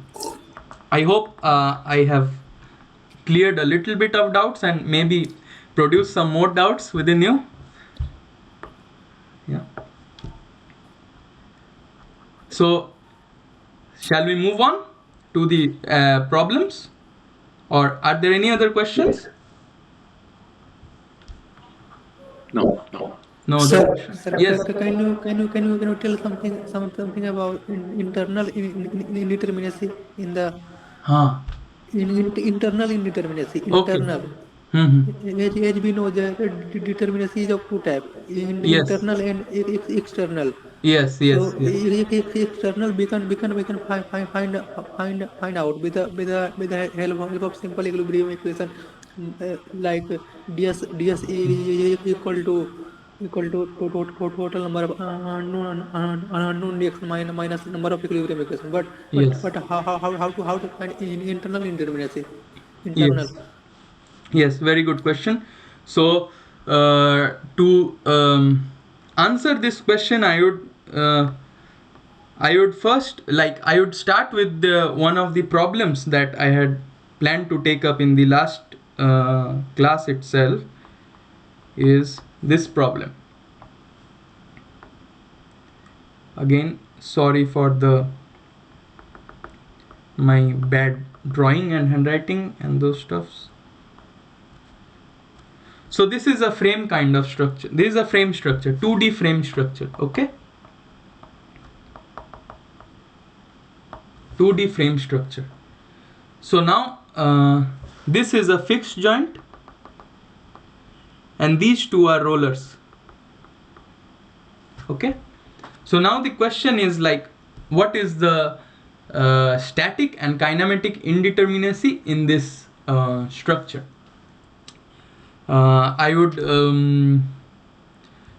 I hope I have cleared a little bit of doubts and maybe produce some more doubts within you. Yeah. So, shall we move on to the problems, or are there any other questions? No, no. No other Sir, questions. sir, Yes. can you tell something about internal indeterminacy in the Huh. internal indeterminacy? Okay. Internal. Mm-hmm. As we know, the determinacy is of two types: Yes. internal and external. Yes. So Yes. Yes. if external, we can find out with the help of simple equilibrium equation, like ds equal to total number of unknown dx minus number of equilibrium equation. But Yes. how to find internal indeterminacy? Internal. Yes. Yes, very good question. So, to answer this question, I would I would start with one of the problems that I had planned to take up in the last class itself, is this problem. Again, sorry for my bad drawing and handwriting and those stuffs. So this is a frame kind of structure. This is a frame structure, 2D frame structure, okay? 2D frame structure. So now this is a fixed joint and these two are rollers, okay? So now the question is like, what is the static and kinematic indeterminacy in this structure? I would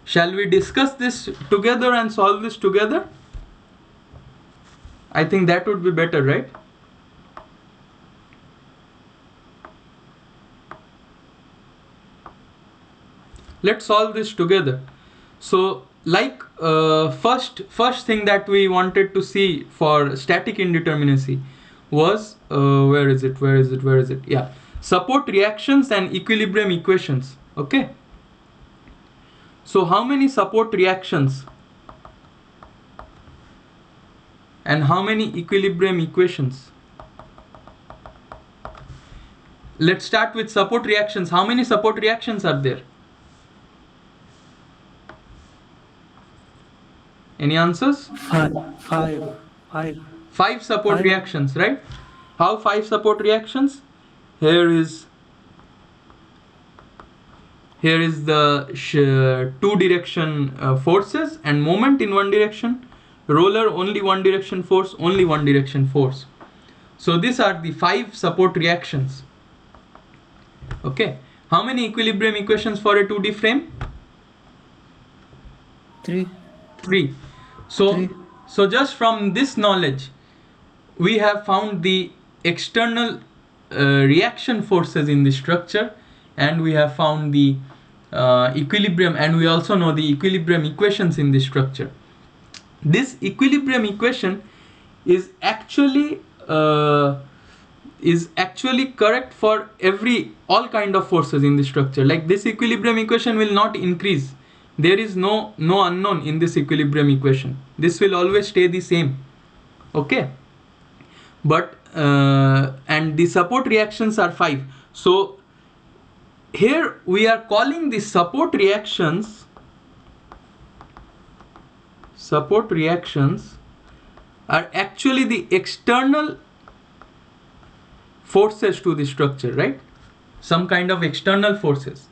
shall we discuss this together and solve this together? I think that would be better, right? Let's solve this together. So like first thing that we wanted to see for static indeterminacy was where is it, yeah, support reactions and equilibrium equations, okay? So how many support reactions and how many equilibrium equations? Let's start with support reactions. How many support reactions are there? Any answers? Five. Five support Five. reactions, right? How five support reactions? Here is the two direction forces and moment in one direction. Roller only one direction force, only one direction force. So these are the five support reactions. Okay. How many equilibrium equations for a 2D frame? Three. So just from this knowledge, we have found the external reaction forces in the structure, and we have found the equilibrium, and we also know the equilibrium equations in the structure. This equilibrium equation is actually correct for all kind of forces in the structure. Like this equilibrium equation will not increase. There is no unknown in this equilibrium equation. This will always stay the same, okay? But and the support reactions are 5. So here we are calling the support reactions are actually the external forces to the structure, right? Some kind of external forces.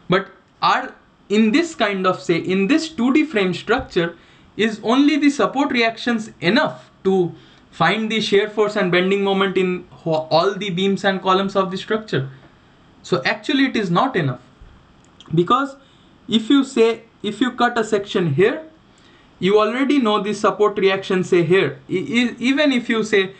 But are in this kind of, say, in this 2D frame structure, is only the support reactions enough to find the shear force and bending moment in all the beams and columns of the structure? So actually it is not enough, because if you cut a section here, you already know the support reaction, say here. Even if you say,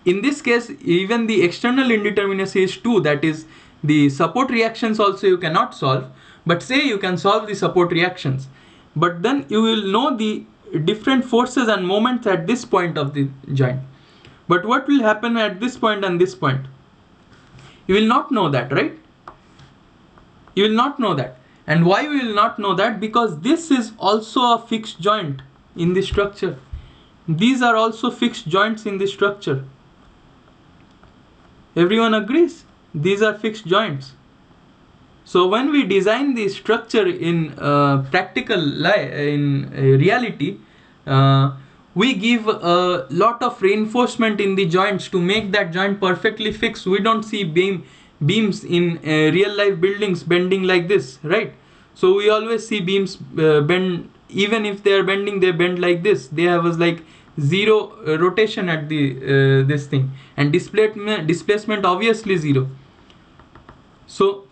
in this case, even the external indeterminacy is 2, that is the support reactions also you cannot solve, but say you can solve the support reactions, but then you will know the different forces and moments at this point of the joint. But what will happen at this point and this point? You will not know that, right? You will not know that. And why we will not know that? Because this is also a fixed joint in the structure. These are also fixed joints in the structure. Everyone agrees? These are fixed joints. So when we design the structure in reality, we give a lot of reinforcement in the joints to make that joint perfectly fixed. We don't see beams in real life buildings bending like this, right? So we always see beams bend. Even if they are bending, they bend like this. They have like zero rotation at the this thing, and displacement obviously zero. So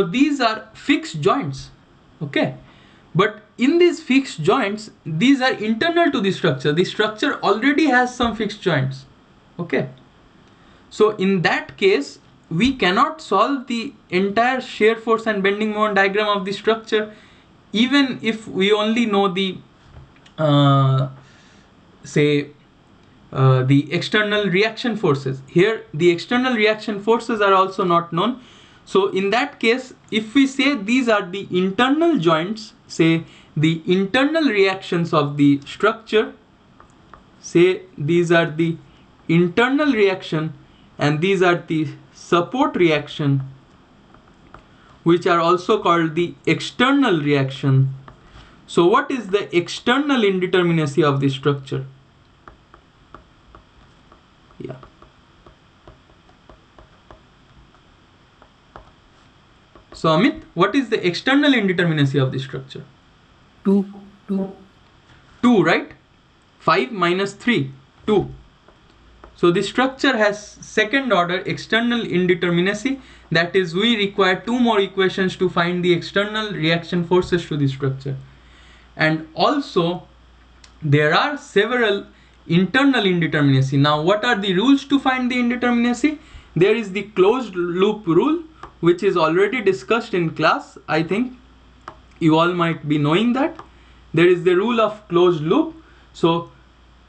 these are fixed joints, okay? But in these fixed joints, these are internal to the structure. The structure already has some fixed joints, okay? So in that case, we cannot solve the entire shear force and bending moment diagram of the structure, even if we only know the uh, say the external reaction forces. Here the external reaction forces are also not known. So in that case, if we say these are the internal joints, say the internal reactions of the structure, say these are the internal reaction and these are the support reaction, which are also called the external reaction. So what is the external indeterminacy of the structure? Yeah. So Amit, what is the external indeterminacy of the structure? 2. 2, right? 5 minus 3, 2. So the structure has second order external indeterminacy, that is we require two more equations to find the external reaction forces to the structure. And also there are several internal indeterminacy. Now what are the rules to find the indeterminacy? There is the closed loop rule, which is already discussed in class. I think you all might be knowing that. There is the rule of closed loop. So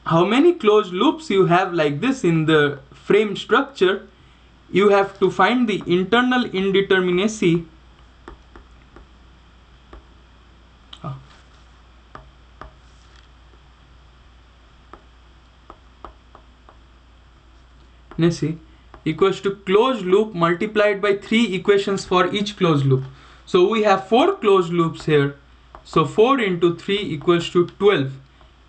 how many closed loops you have like this in the frame structure, you have to find the internal indeterminacy equals to closed loop multiplied by 3 equations for each closed loop. So we have 4 closed loops here. So 4 into 3 equals to 12.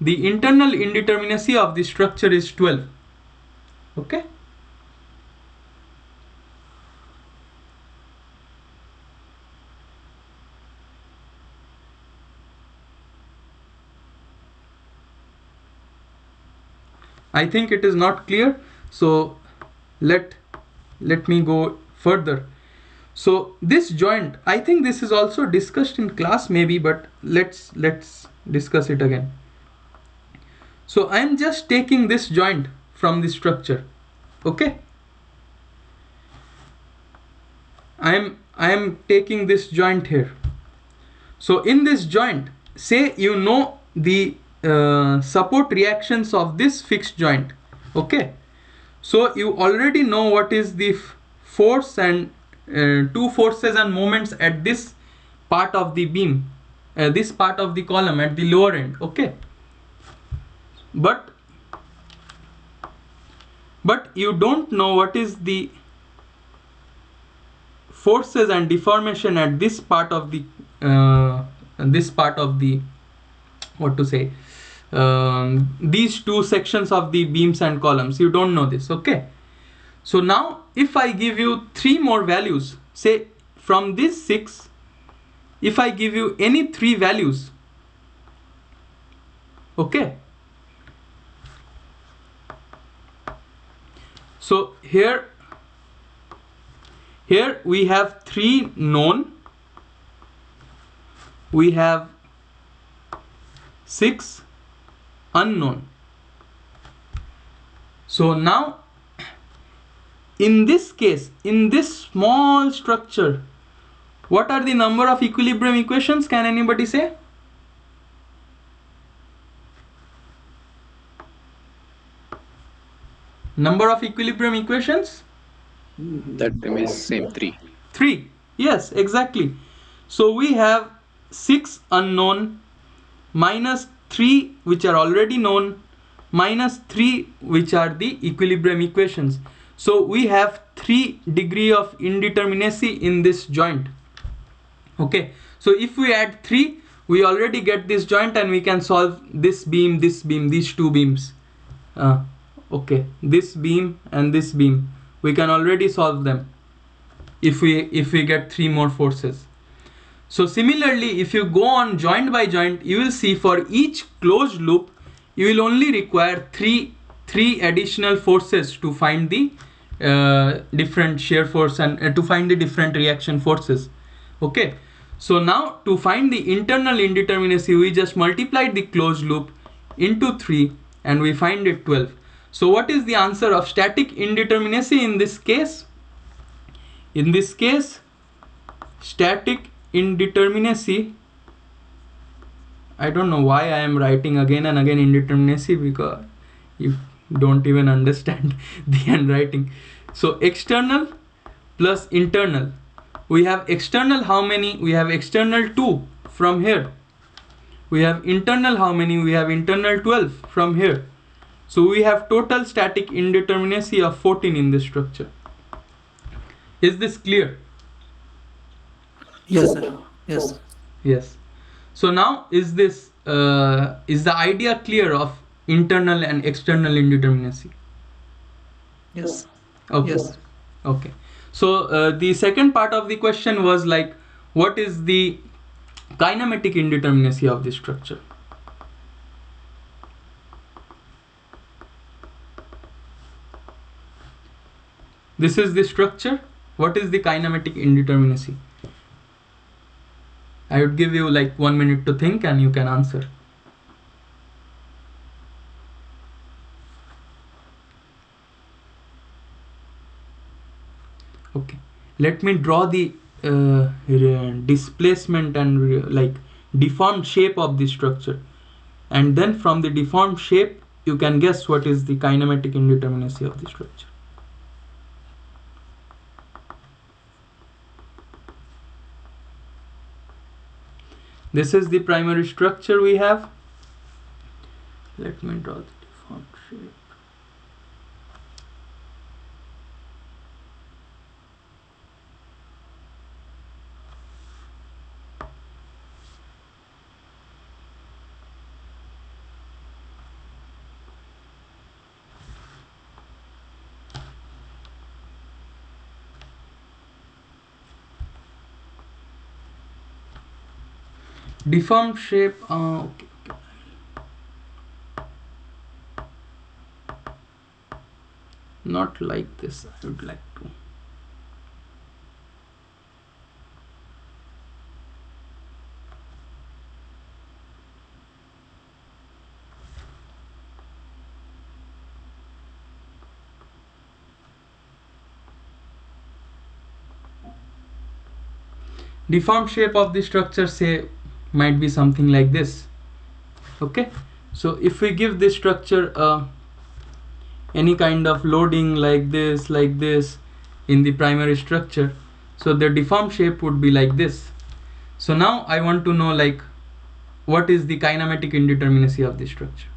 The internal indeterminacy of the structure is 12. Okay. I think it is not clear. So let me go further. So this joint, I think this is also discussed in class maybe, but let's discuss it again. So I am just taking this joint from the structure. Okay. I am taking this joint here. So in this joint, say you know the support reactions of this fixed joint. Okay. So you already know what is the force and two forces and moments at this part of the beam, this part of the column at the lower end. Okay. But you don't know what is the forces and deformation at this part of the what to say, these two sections of the beams and columns. You don't know this. Okay. So now if I give you 3 more values, say from this 6, if I give you any 3 values, okay. So here we have 3 known, we have 6 unknown. So now in this case, in this small structure, what are the number of equilibrium equations? Can anybody say? Number of equilibrium equations? That remains same, 3. 3. Yes, exactly. So we have 6 unknown minus 3 which are already known minus 3 which are the equilibrium equations. So we have 3 degree of indeterminacy in this joint. Okay. So if we add 3, we already get this joint and we can solve this beam, these two beams. Okay, this beam and this beam, we can already solve them if we get 3 more forces. So similarly, if you go on joint by joint, you will see for each closed loop you will only require three additional forces to find the different shear force and to find the different reaction forces. Okay. So now to find the internal indeterminacy, we just multiplied the closed loop into 3 and we find it 12. So what is the answer of static indeterminacy in this case? In this case, static indeterminacy, I don't know why I am writing again and again indeterminacy, because you don't even understand the handwriting. So external plus internal. We have external how many? We have external 2 from here. We have internal how many? We have internal 12 from here. So we have total static indeterminacy of 14 in this structure. Is this clear? Yes, sir. Yes. Yes. So now is the idea clear of internal and external indeterminacy? Yes. Okay. Yes. Okay. So the second part of the question was like, what is the kinematic indeterminacy of the structure? This is the structure. What is the kinematic indeterminacy? I would give you like 1 minute to think and you can answer. Okay. Let me draw the displacement and like deformed shape of the structure. And then from the deformed shape, you can guess what is the kinematic indeterminacy of the structure. This is the primary structure we have. Let me draw the deformed shape. Deformed shape, okay. Not like this, I would like to. Deformed shape of the structure, say, might be something like this. Okay, so if we give this structure any kind of loading like this in the primary structure, so the deformed shape would be like this. So now I want to know like what is the kinematic indeterminacy of the structure.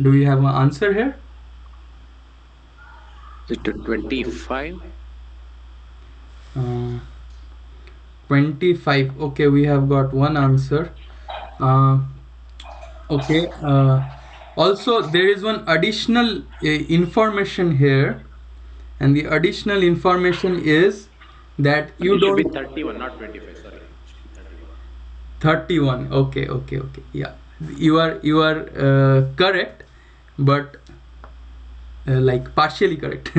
Do you have an answer here? Is it 25? 25. Okay, we have got one answer. uh, okay, also there is one additional information here, and the additional information is that you It should be don't. 31, not 25. Sorry, it should be 31. 31. Okay, okay, yeah, you are correct, but like partially correct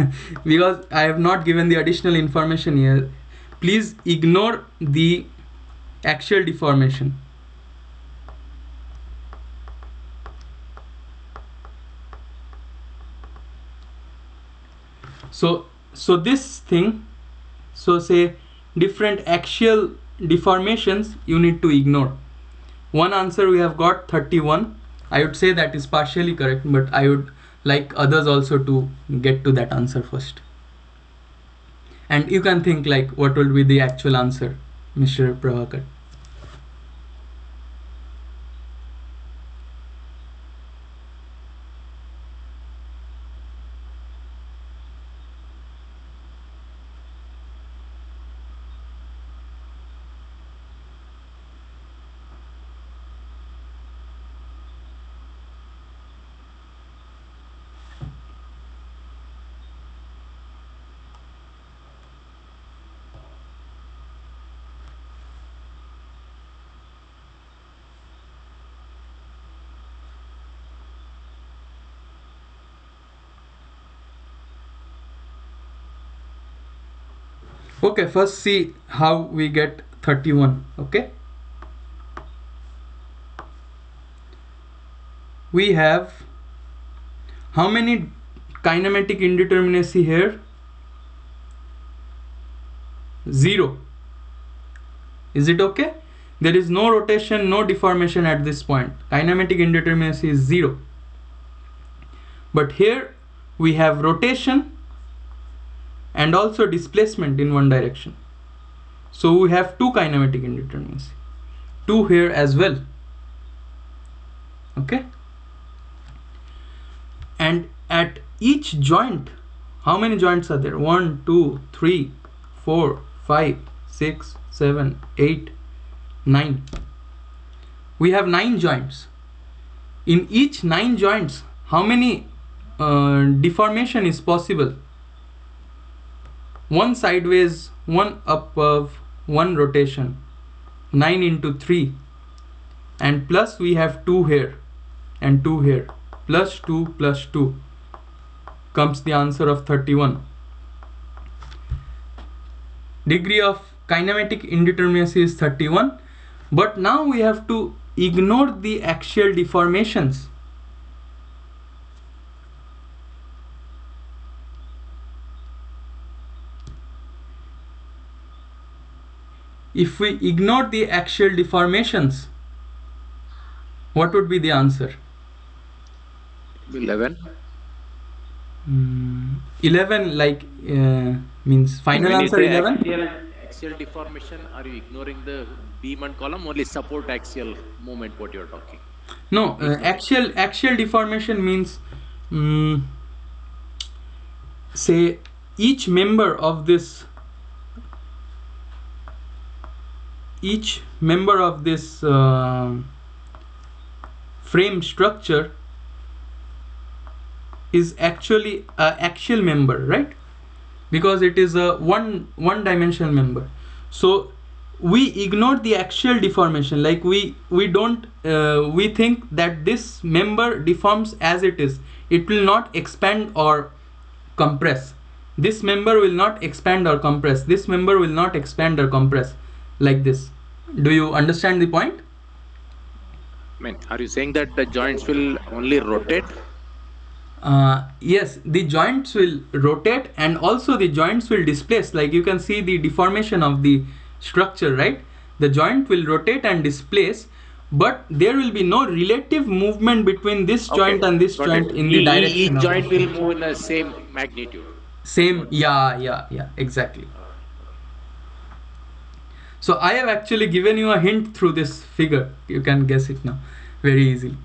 because I have not given the additional information here. Please ignore the axial deformation. So this thing, so say different axial deformations you need to ignore. One answer we have got 31. I would say that is partially correct, but I would like others also to get to that answer first. And you can think like what will be the actual answer, Mr. Prabhakar. Okay, first see how we get 31. Okay, we have how many kinematic indeterminacy here? 0. Is it okay? There is no rotation, no deformation at this point. Kinematic indeterminacy is 0. But here we have rotation and also displacement in one direction. So we have 2 kinematic indeterminacy. 2 here as well. Okay? And at each joint, how many joints are there? 1, 2, 3, 4, 5, 6, 7, 8, 9. We have 9 joints. In each 9 joints, how many deformation is possible? 1 sideways, 1 above, 1 rotation. 9 into 3. And plus we have 2 here and 2 here. Plus 2 comes the answer of 31. Degree of kinematic indeterminacy is 31. But now we have to ignore the axial deformations. If we ignore the axial deformations, what would be the answer? 11. 11, like means final When you answer say 11. axial deformation, are you ignoring the beam and column, only support axial movement what you're talking? No, Ignoring. axial deformation means say each member of this frame structure is actually a axial member, right? Because it is a one dimensional member. So we ignore the axial deformation, like we don't we think that this member deforms as it is. It will not expand or compress. This member will not expand or compress. This member will not expand or compress like this. Do you understand the point? I mean, are you saying that the joints will only rotate? Yes, the joints will rotate and also the joints will displace. Like you can see the deformation of the structure, right? The joint will rotate and displace, but there will be no relative movement between this joint and this Got joint it. in the direction Each of joint will move in the same magnitude. same. Got it. Yeah, exactly. Okay. So I have actually given you a hint through this figure. You can guess it now very easily.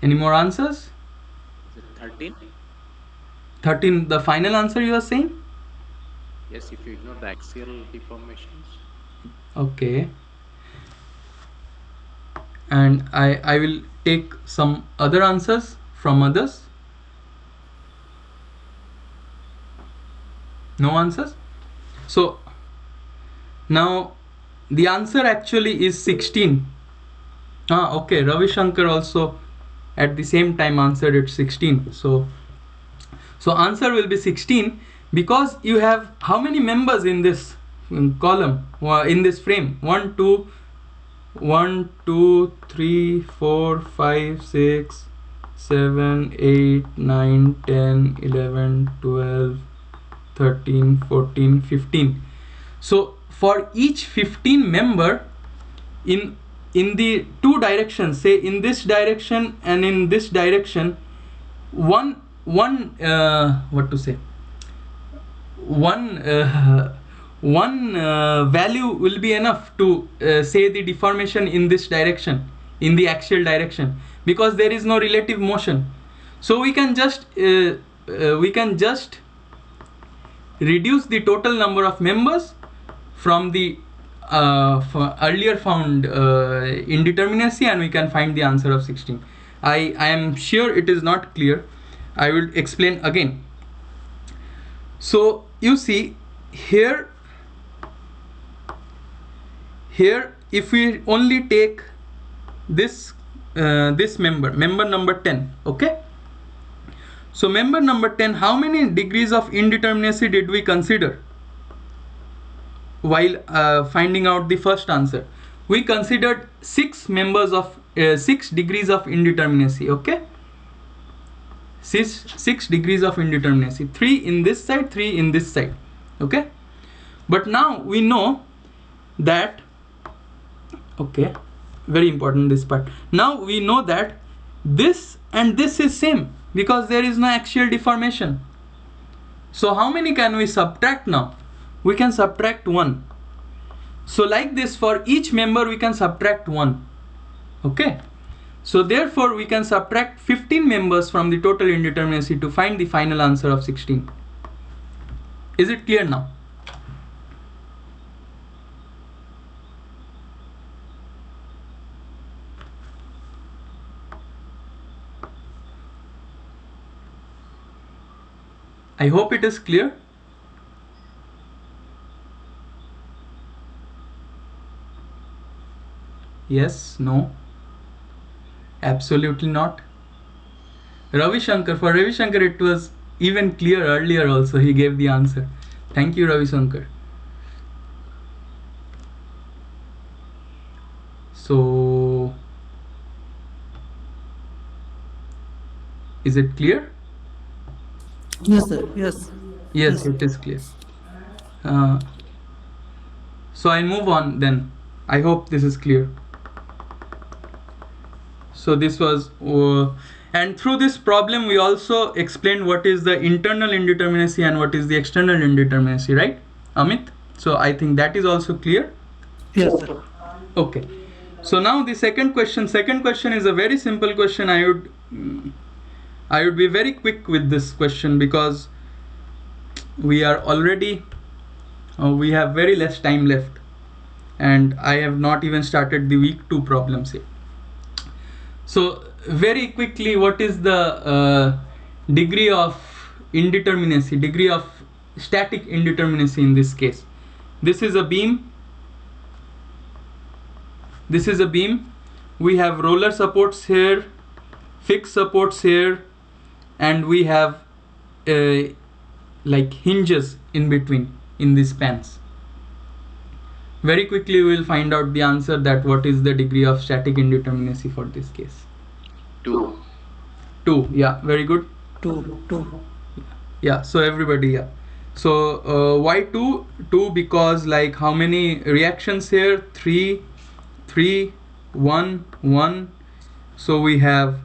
Any more answers? Is it 13? 13, the final answer you are saying? Yes, if you ignore the axial deformations. Okay. And I will take some other answers from others. No answers? So now the answer actually is 16. Okay, Ravi Shankar also at the same time answered it 16. So answer will be 16 because you have how many members in this column, in this frame? 1, 2, 1, 2, 3, 4, 5, 6, 7, 8, 9, 10, 11, 12, 13, 14, 15. So for each 15 member in the two directions, say in this direction and in this direction, one what to say, one value will be enough to say the deformation in this direction, in the axial direction, because there is no relative motion. So we can just reduce the total number of members from the earlier found indeterminacy, and we can find the answer of 16. I am sure it is not clear. I will explain again. So you see here if we only take this member number 10, okay? So member number 10, how many degrees of indeterminacy did we consider? while finding out the first answer, we considered 6 degrees of indeterminacy. Okay, six degrees of indeterminacy, 3 in this side, 3 in this side. Okay, but now we know that, okay, very important this part, now we know that this and this is same because there is no axial deformation. So how many can we subtract now? We can subtract 1. So like this, for each member we can subtract 1. Okay, so therefore we can subtract 15 members from the total indeterminacy to find the final answer of 16. Is it clear now? I hope it is clear. Yes, no, absolutely not. Ravi Shankar, for Ravi Shankar it was even clear earlier also, he gave the answer. Thank you, Ravi Shankar. So is it clear? Yes, sir. Yes. Yes, it is clear. uh, so I'll move on then. I hope this is clear. So this was and through this problem we also explained what is the internal indeterminacy and what is the external indeterminacy, right, Amit? So I think that is also clear. Yes, sir. Okay, so now the second question is a very simple question. I would be very quick with this question because we are already we have very less time left and I have not even started the week 2 problems yet. So very quickly, what is the degree of indeterminacy, degree of static indeterminacy in this case? This is a beam. This is a beam. We have roller supports here, fixed supports here, and we have like hinges in between in these spans. Very quickly we will find out the answer that what is the degree of static indeterminacy for this case. 2. 2, yeah, very good. 2. Yeah, so everybody, yeah. So why 2? 2 because like how many reactions here? 3, 3, 1, 1. So we have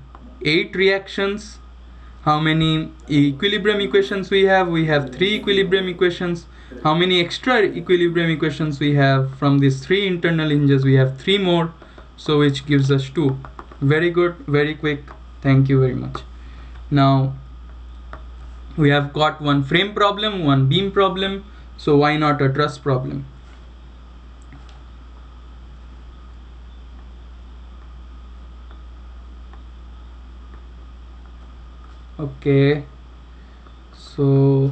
8 reactions. How many equilibrium equations we have? We have 3 equilibrium equations. How many extra equilibrium equations we have? From these 3 internal hinges we have 3 more, so which gives us 2. Very good, very quick, thank you very much. Now we have got one frame problem, one beam problem, so why not a truss problem? Okay, so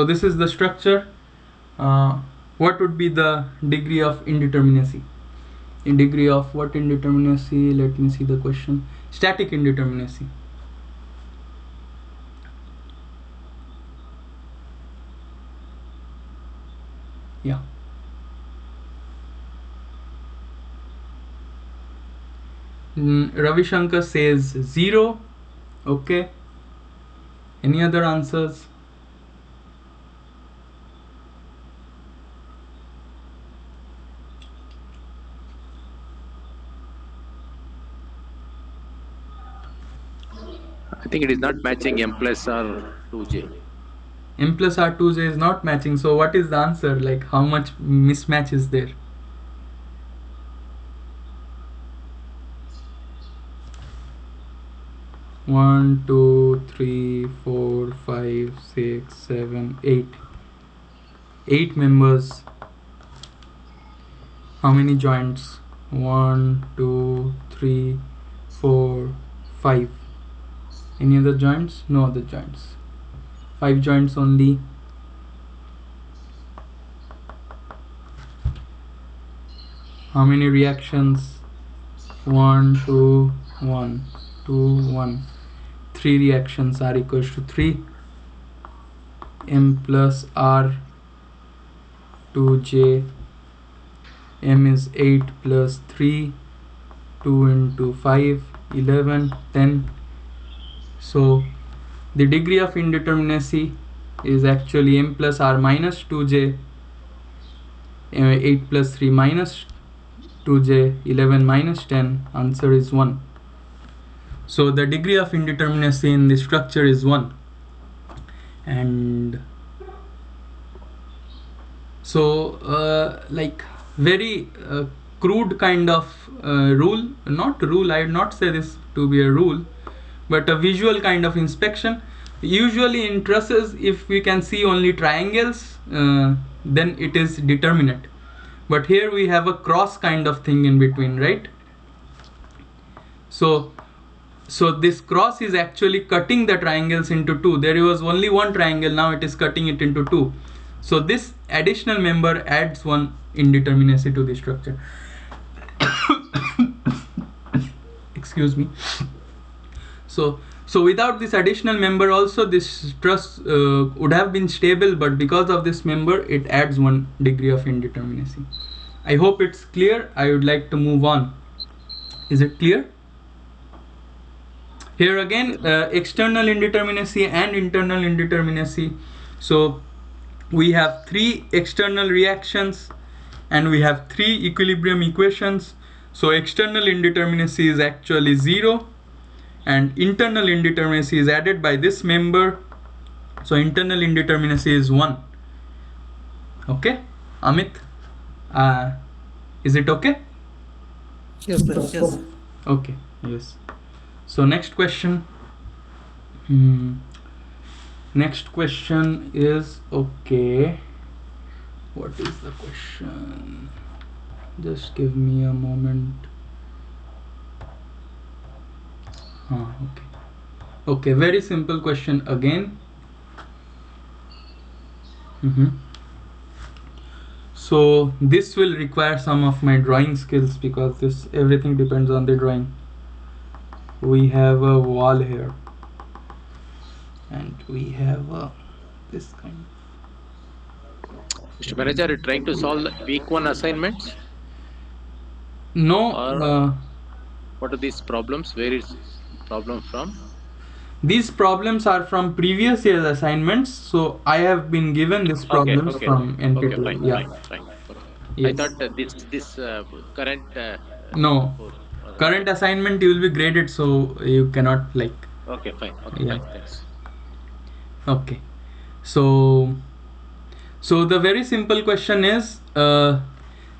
this is the structure. What would be the degree of indeterminacy? In degree of what indeterminacy? Let me see the question. Static indeterminacy. Yeah. Ravi Shankar says 0. Okay. Any other answers? I think it is not matching M plus R 2J. M plus R 2J is not matching. So what is the answer? Like how much mismatch is there? One, two, three, four, 5, 6, 7, 8. 8 members. How many joints? 1, 2, 3, 4, 5. Any other joints? No other joints. 5 joints only. How many reactions? 1, 2, 1, 2, 1. 3 reactions are equals to 3. m plus r 2j, m is 8 plus 3, 2 into 5, 11, 10. So the degree of indeterminacy is actually m plus r minus 2j, 8 plus 3 minus 2j, 11 minus 10. Answer is 1. So the degree of indeterminacy in the structure is 1. And so like very crude kind of rule, not rule, I would not say this to be a rule, but a visual kind of inspection. Usually in trusses, if we can see only triangles, then it is determinate, but here we have a cross kind of thing in between, right? So this cross is actually cutting the triangles into two. There was only one triangle, now it is cutting it into two. So this additional member adds one indeterminacy to the structure. Excuse me. So without this additional member also, this truss would have been stable, but because of this member it adds 1 degree of indeterminacy. I hope it's clear. I would like to move on. Is it clear? Here again, external indeterminacy and internal indeterminacy. So we have 3 external reactions and we have 3 equilibrium equations. So external indeterminacy is actually 0 and internal indeterminacy is added by this member. So internal indeterminacy is 1. Okay, Amit, is it okay? Yes, sir. Yes. Okay, yes. So next question. Next question is, okay, what is the question? Just give me a moment. Okay. Okay, very simple question again. So this will require some of my drawing skills because this everything depends on the drawing. We have a wall here and we have this kind. Mr. Manager, are you trying to solve week 1 assignments? No. What are these problems? Where is problem from? These problems are from previous year's assignments, so I have been given these problems from Okay, NPTEL. fine, Yeah. fine. Okay. I Yes. thought this current No. course. Current assignment you will be graded, so you cannot like. Okay, fine. Okay, Yeah. fine. Thanks. Okay. So the very simple question is,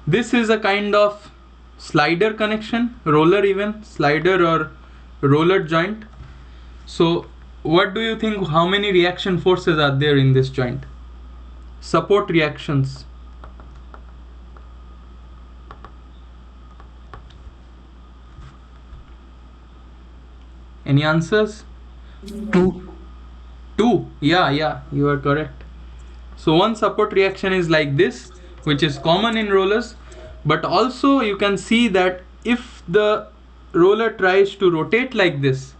this is a kind of slider connection, roller, even slider or roller joint. So what do you think, how many reaction forces are there in this joint? Support reactions. Any answers? 2. 2. Yeah, you are correct. So one support reaction is like this, which is common in rollers, but also you can see that if the roller tries to rotate like this,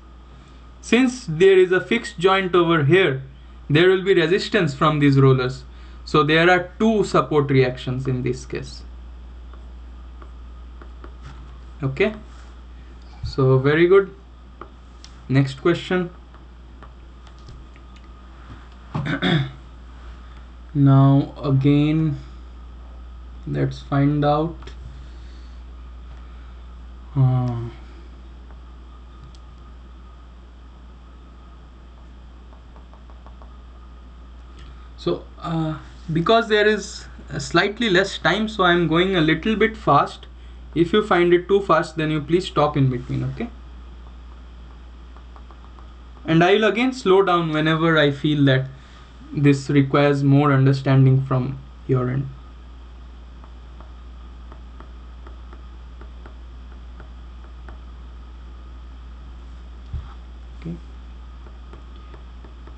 since there is a fixed joint over here, there will be resistance from these rollers. So there are 2 support reactions in this case. Okay, so very good. Next question. Now again, let's find out. So because there is slightly less time, so I'm going a little bit fast. If you find it too fast, then you please stop in between, okay? And I will again slow down whenever I feel that this requires more understanding from your end. Okay.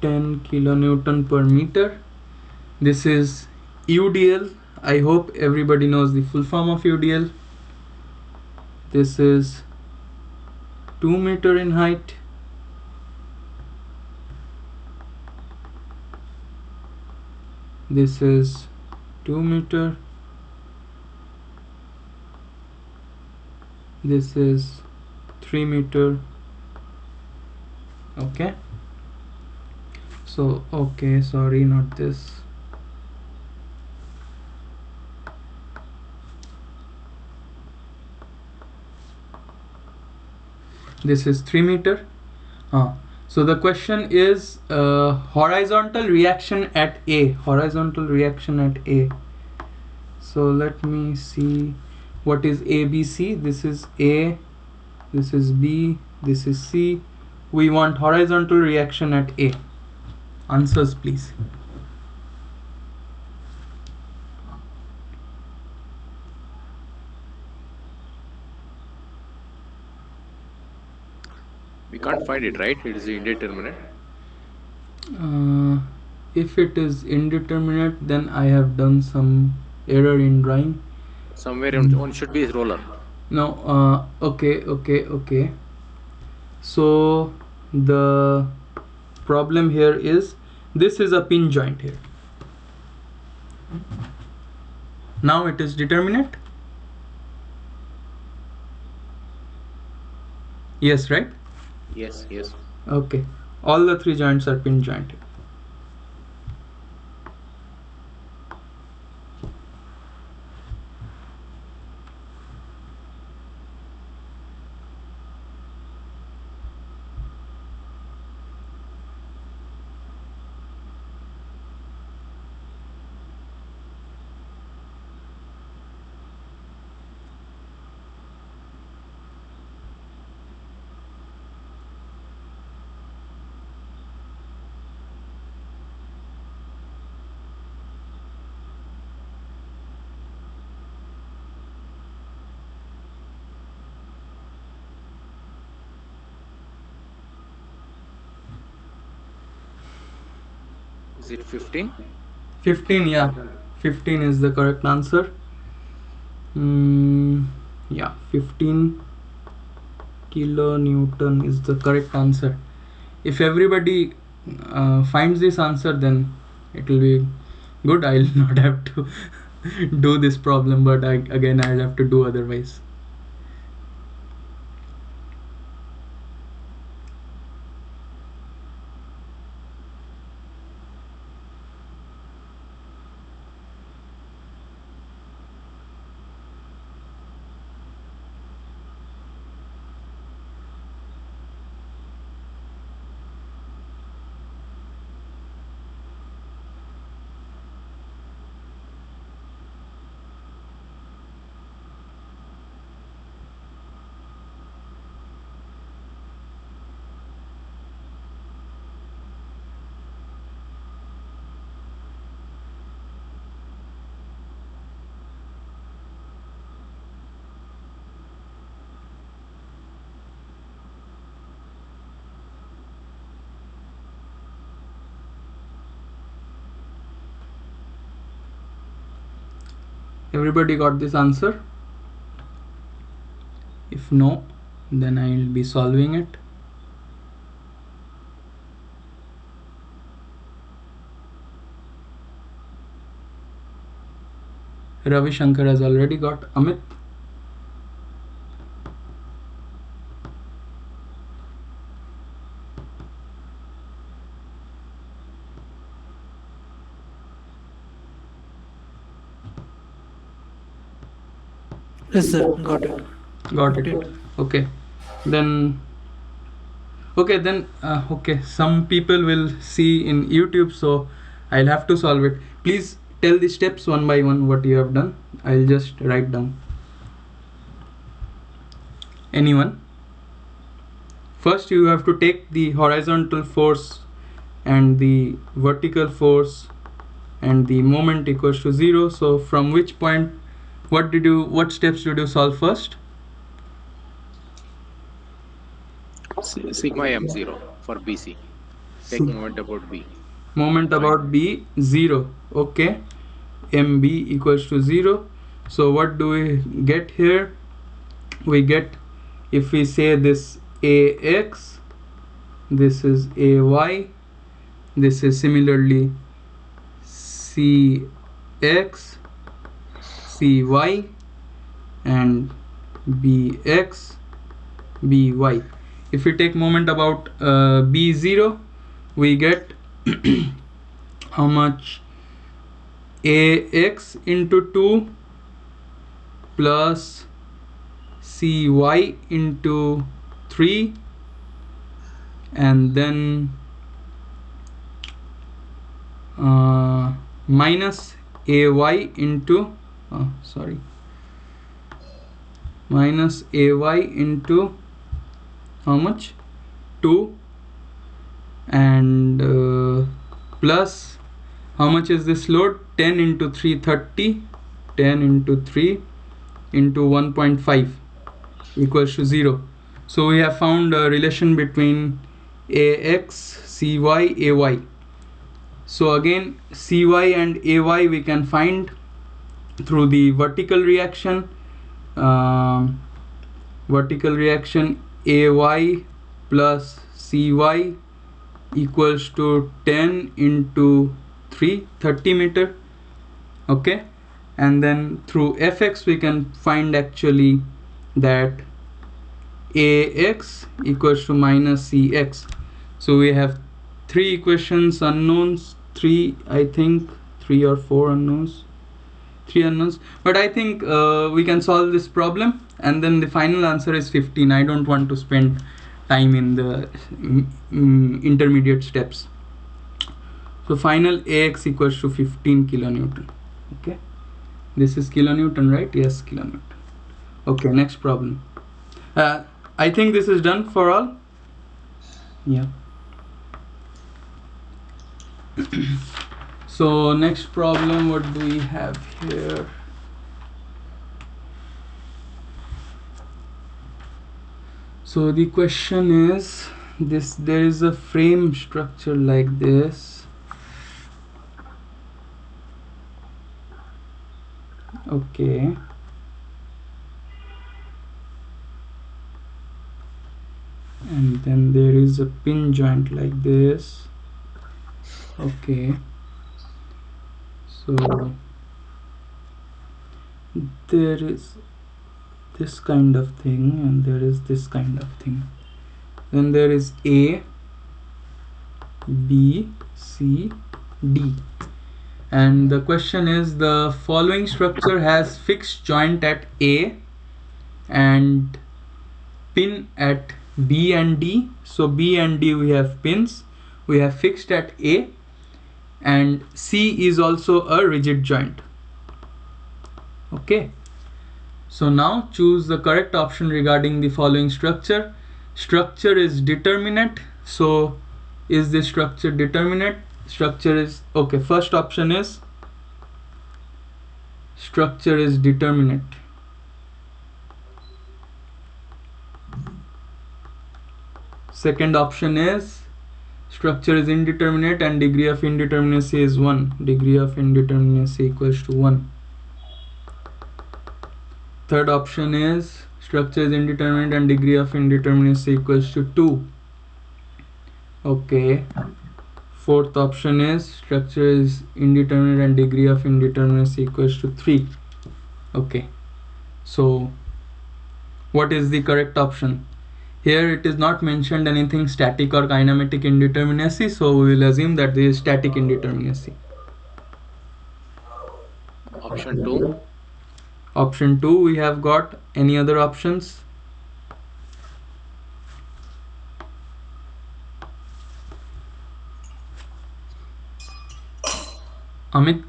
10 kilonewton per meter. This is UDL. I hope everybody knows the full form of UDL. This is 2 meter in height. this is 2 meter, this is 3 meter. Okay, so okay, sorry, not this. This is 3 meter. So the question is horizontal reaction at A. Horizontal reaction at A. So let me see what is ABC. This is A, this is B, this is C. We want horizontal reaction at A. Answers, please. We can't find it, right? It is indeterminate. Uh, if it is indeterminate, then I have done some error in drawing. Somewhere on should be roller. No, okay. So the problem here is this is a pin joint here. Now it is determinate. Yes, right? Yes, yes. Okay. All the 3 joints are pin joint. Is it 15? 15, yeah. 15 is the correct answer. Yeah, 15 kilonewton is the correct answer. If everybody finds this answer, then it will be good. I'll not have to do this problem, but again I'll have to do otherwise. Everybody got this answer? If no, then I'll be solving it. Ravi Shankar has already got. Amit? Yes, sir. Got it. Got it. 15. Okay. Then okay, some people will see in YouTube, so I'll have to solve it. Please tell the steps one by one what you have done. I'll just write down. Anyone? First you have to take the horizontal force and the vertical force and the moment equals to 0. So from which point, what steps did you solve first? Sigma m0 for BC. Take moment about B. Moment about B 0. Okay, MB equals to 0. So what do we get here? We get, if we say this AX, this is AY, this is similarly CX, CY, and BX, BY. If we take moment about B0, we get how much? AX into 2 plus CY into 3, and then minus AY into minus AY into how much? 2, and plus how much is this load? 10 into 3, 30. 10 into 3 into 1.5 equals to 0. So we have found a relation between AX, CY, AY. So again, CY and AY we can find through the vertical reaction. Vertical reaction, AY plus CY equals to 10 into 3, 30 meter. Okay, and then through Fx we can find actually that Ax equals to minus Cx. So we have 3 equations unknowns, 3 I think, 3 or 4 unknowns, 3 unknowns, but I think we can solve this problem, and then the final answer is 15. I don't want to spend time in the intermediate steps. So final Ax equals to 15 kilonewton. Okay, this is kilonewton, right? Yes, kilonewton. Okay, next problem. I think this is done for all. Yeah. So next problem, what do we have here? So the question is this: there is a frame structure like this. Okay. And then there is a pin joint like this. Okay. So there is this kind of thing, and there is this kind of thing. Then there is A, B, C, D. And the question is, the following structure has fixed joint at A and pin at B and D. So B and D we have pins, we have fixed at A, and C is also a rigid joint. Okay, so now choose the correct option regarding the following structure. Structure is determinate. So is this structure determinate? Structure is okay. First option is structure is determinate. Second option is structure is indeterminate and degree of indeterminacy is 1. Degree of indeterminacy equals to 1. Third option is structure is indeterminate and degree of indeterminacy equals to 2. Okay. Fourth option is structure is indeterminate and degree of indeterminacy equals to 3. Okay. So what is the correct option? Here it is not mentioned anything static or kinematic indeterminacy, so we will assume that there is static indeterminacy. Option 2. Option 2 we have got. Any other options? Amit?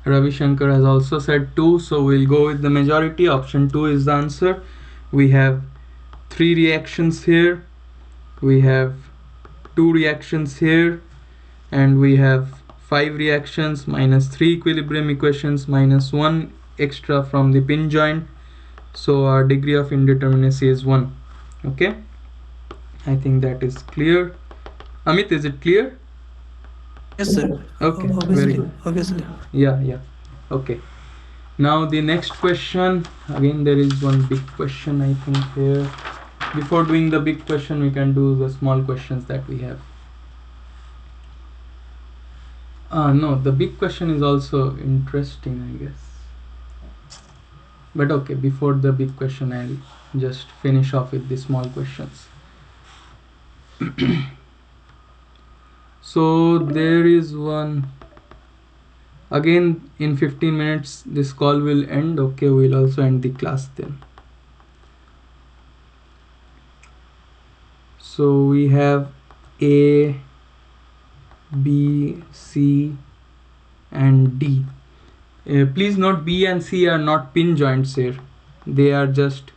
Ravi Shankar has also said 2, so we'll go with the majority. Option 2 is the answer. We have 3 reactions here, we have 2 reactions here, and we have 5 reactions minus 3 equilibrium equations minus 1 extra from the pin joint. So our degree of indeterminacy is 1. Okay, I think that is clear. Amit, is it clear? Yes, sir. Okay, very Obviously, good. obviously. Yeah. Okay. Now the next question. Again, there is one big question I think here. Before doing the big question, we can do the small questions that we have. No, the big question is also interesting, I guess. But okay, before the big question, I'll just finish off with the small questions. So there is one. Again, in 15 minutes, this call will end. Okay, we'll also end the class then. So we have A, B, C, and D. Please note B and C are not pin joints here. They are just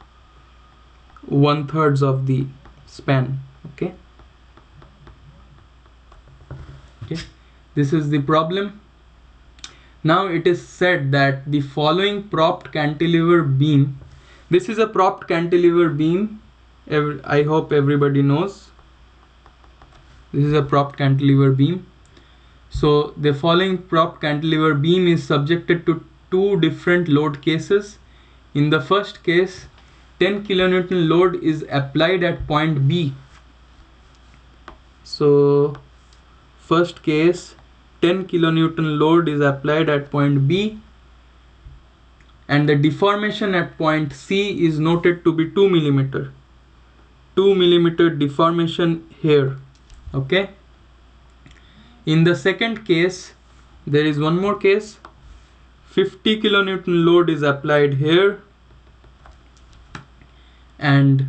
1/3 of the span. Okay. This is the problem. Now it is said that the following propped cantilever beam. This is a propped cantilever beam. I hope everybody knows. This is a propped cantilever beam. So the following propped cantilever beam is subjected to two different load cases. In the first case, 10 kilonewton load is applied at point B. So first case, 10 kilonewton load is applied at point B, and the deformation at point C is noted to be 2 millimeter. 2 millimeter deformation here. Okay. In the second case, there is one more case. 50 kilonewton load is applied here, and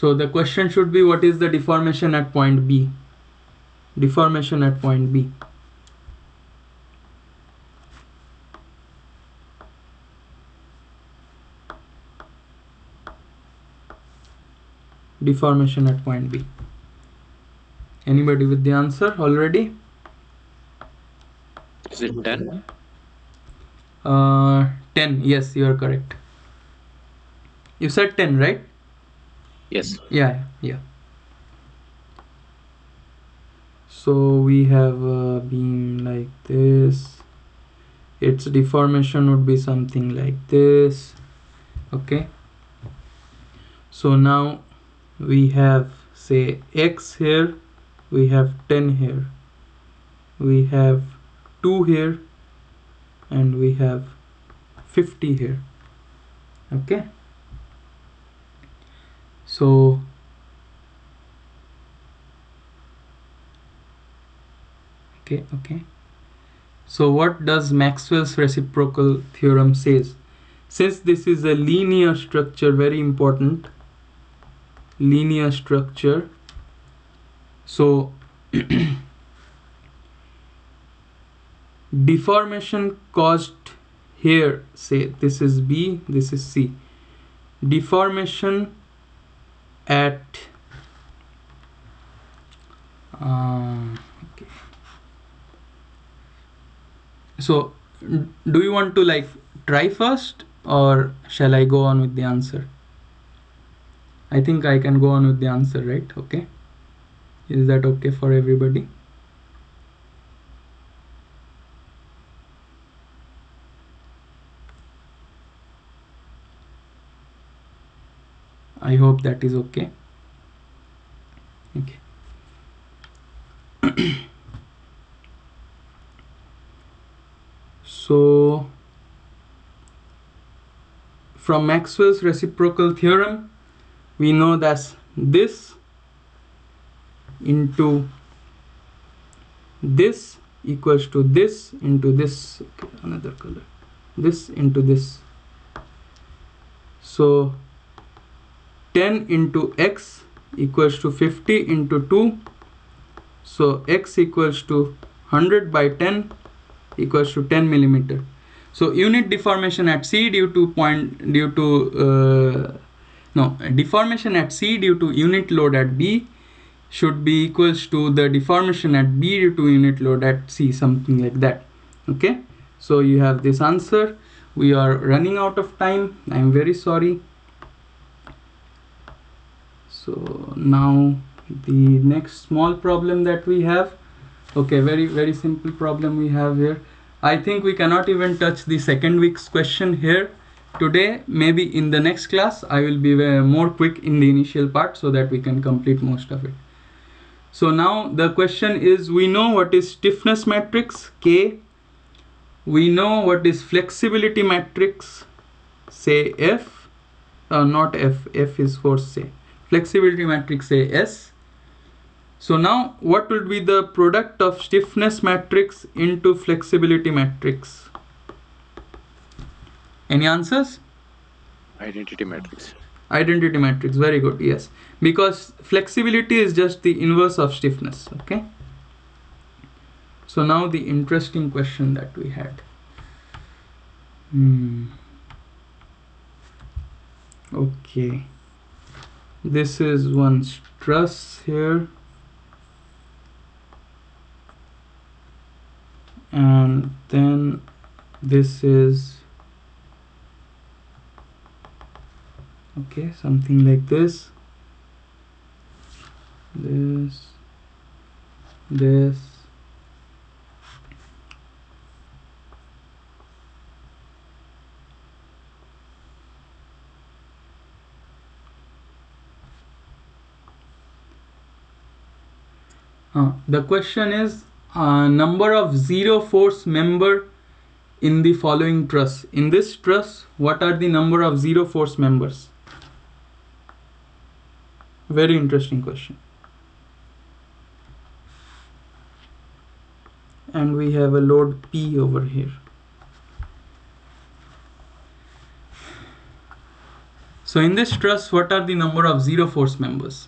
so the question should be, what is the deformation at point B? Deformation at point B. Deformation at point B. Anybody with the answer already? Is it 10? 10. Yes, you are correct. You said 10, right? Yes. Yeah. So we have a beam like this. Its deformation would be something like this. Okay. So now we have, say, X here. We have 10 here. We have 2 here. And we have 50 here. Okay. So okay. So what does Maxwell's reciprocal theorem says? Since this is a linear structure, very important, linear structure, so deformation caused here, say this is B, this is C, deformation at okay. So do you want to like try first, or shall I go on with the answer? I think I can go on with the answer, right? Okay. Is that okay for everybody? I hope that is okay. Okay. So from Maxwell's reciprocal theorem, we know that this into this equals to this into this. Okay, another color. This into this. So 10 into x equals to 50 into 2. So x equals to 100 by 10 equals to 10 millimeter. So unit deformation at C due to deformation at C due to unit load at B should be equals to the deformation at B due to unit load at C, something like that. Okay, so you have this answer. We are running out of time. I am very sorry. So now The next small problem that we have, okay, very simple problem we have here. I think we cannot even touch the second week's question here today. Maybe in the next class I will be more quick in the initial part so that we can complete most of it. So now the question is, we know what is stiffness matrix K, we know what is flexibility matrix, say F, not F, F is force, say flexibility matrix, say S. So now what will be the product of stiffness matrix into flexibility matrix? Any answers? Identity matrix. Identity matrix, very good, yes. Because flexibility is just the inverse of stiffness, okay? So now the interesting question that we had. Okay. This is one stress here. And then this is, okay, something like this. This. The question is number of zero force member in the following truss. In this truss, what are the number of zero force members? Very interesting question. And we have a load P over here. So in this truss, what are the number of zero force members?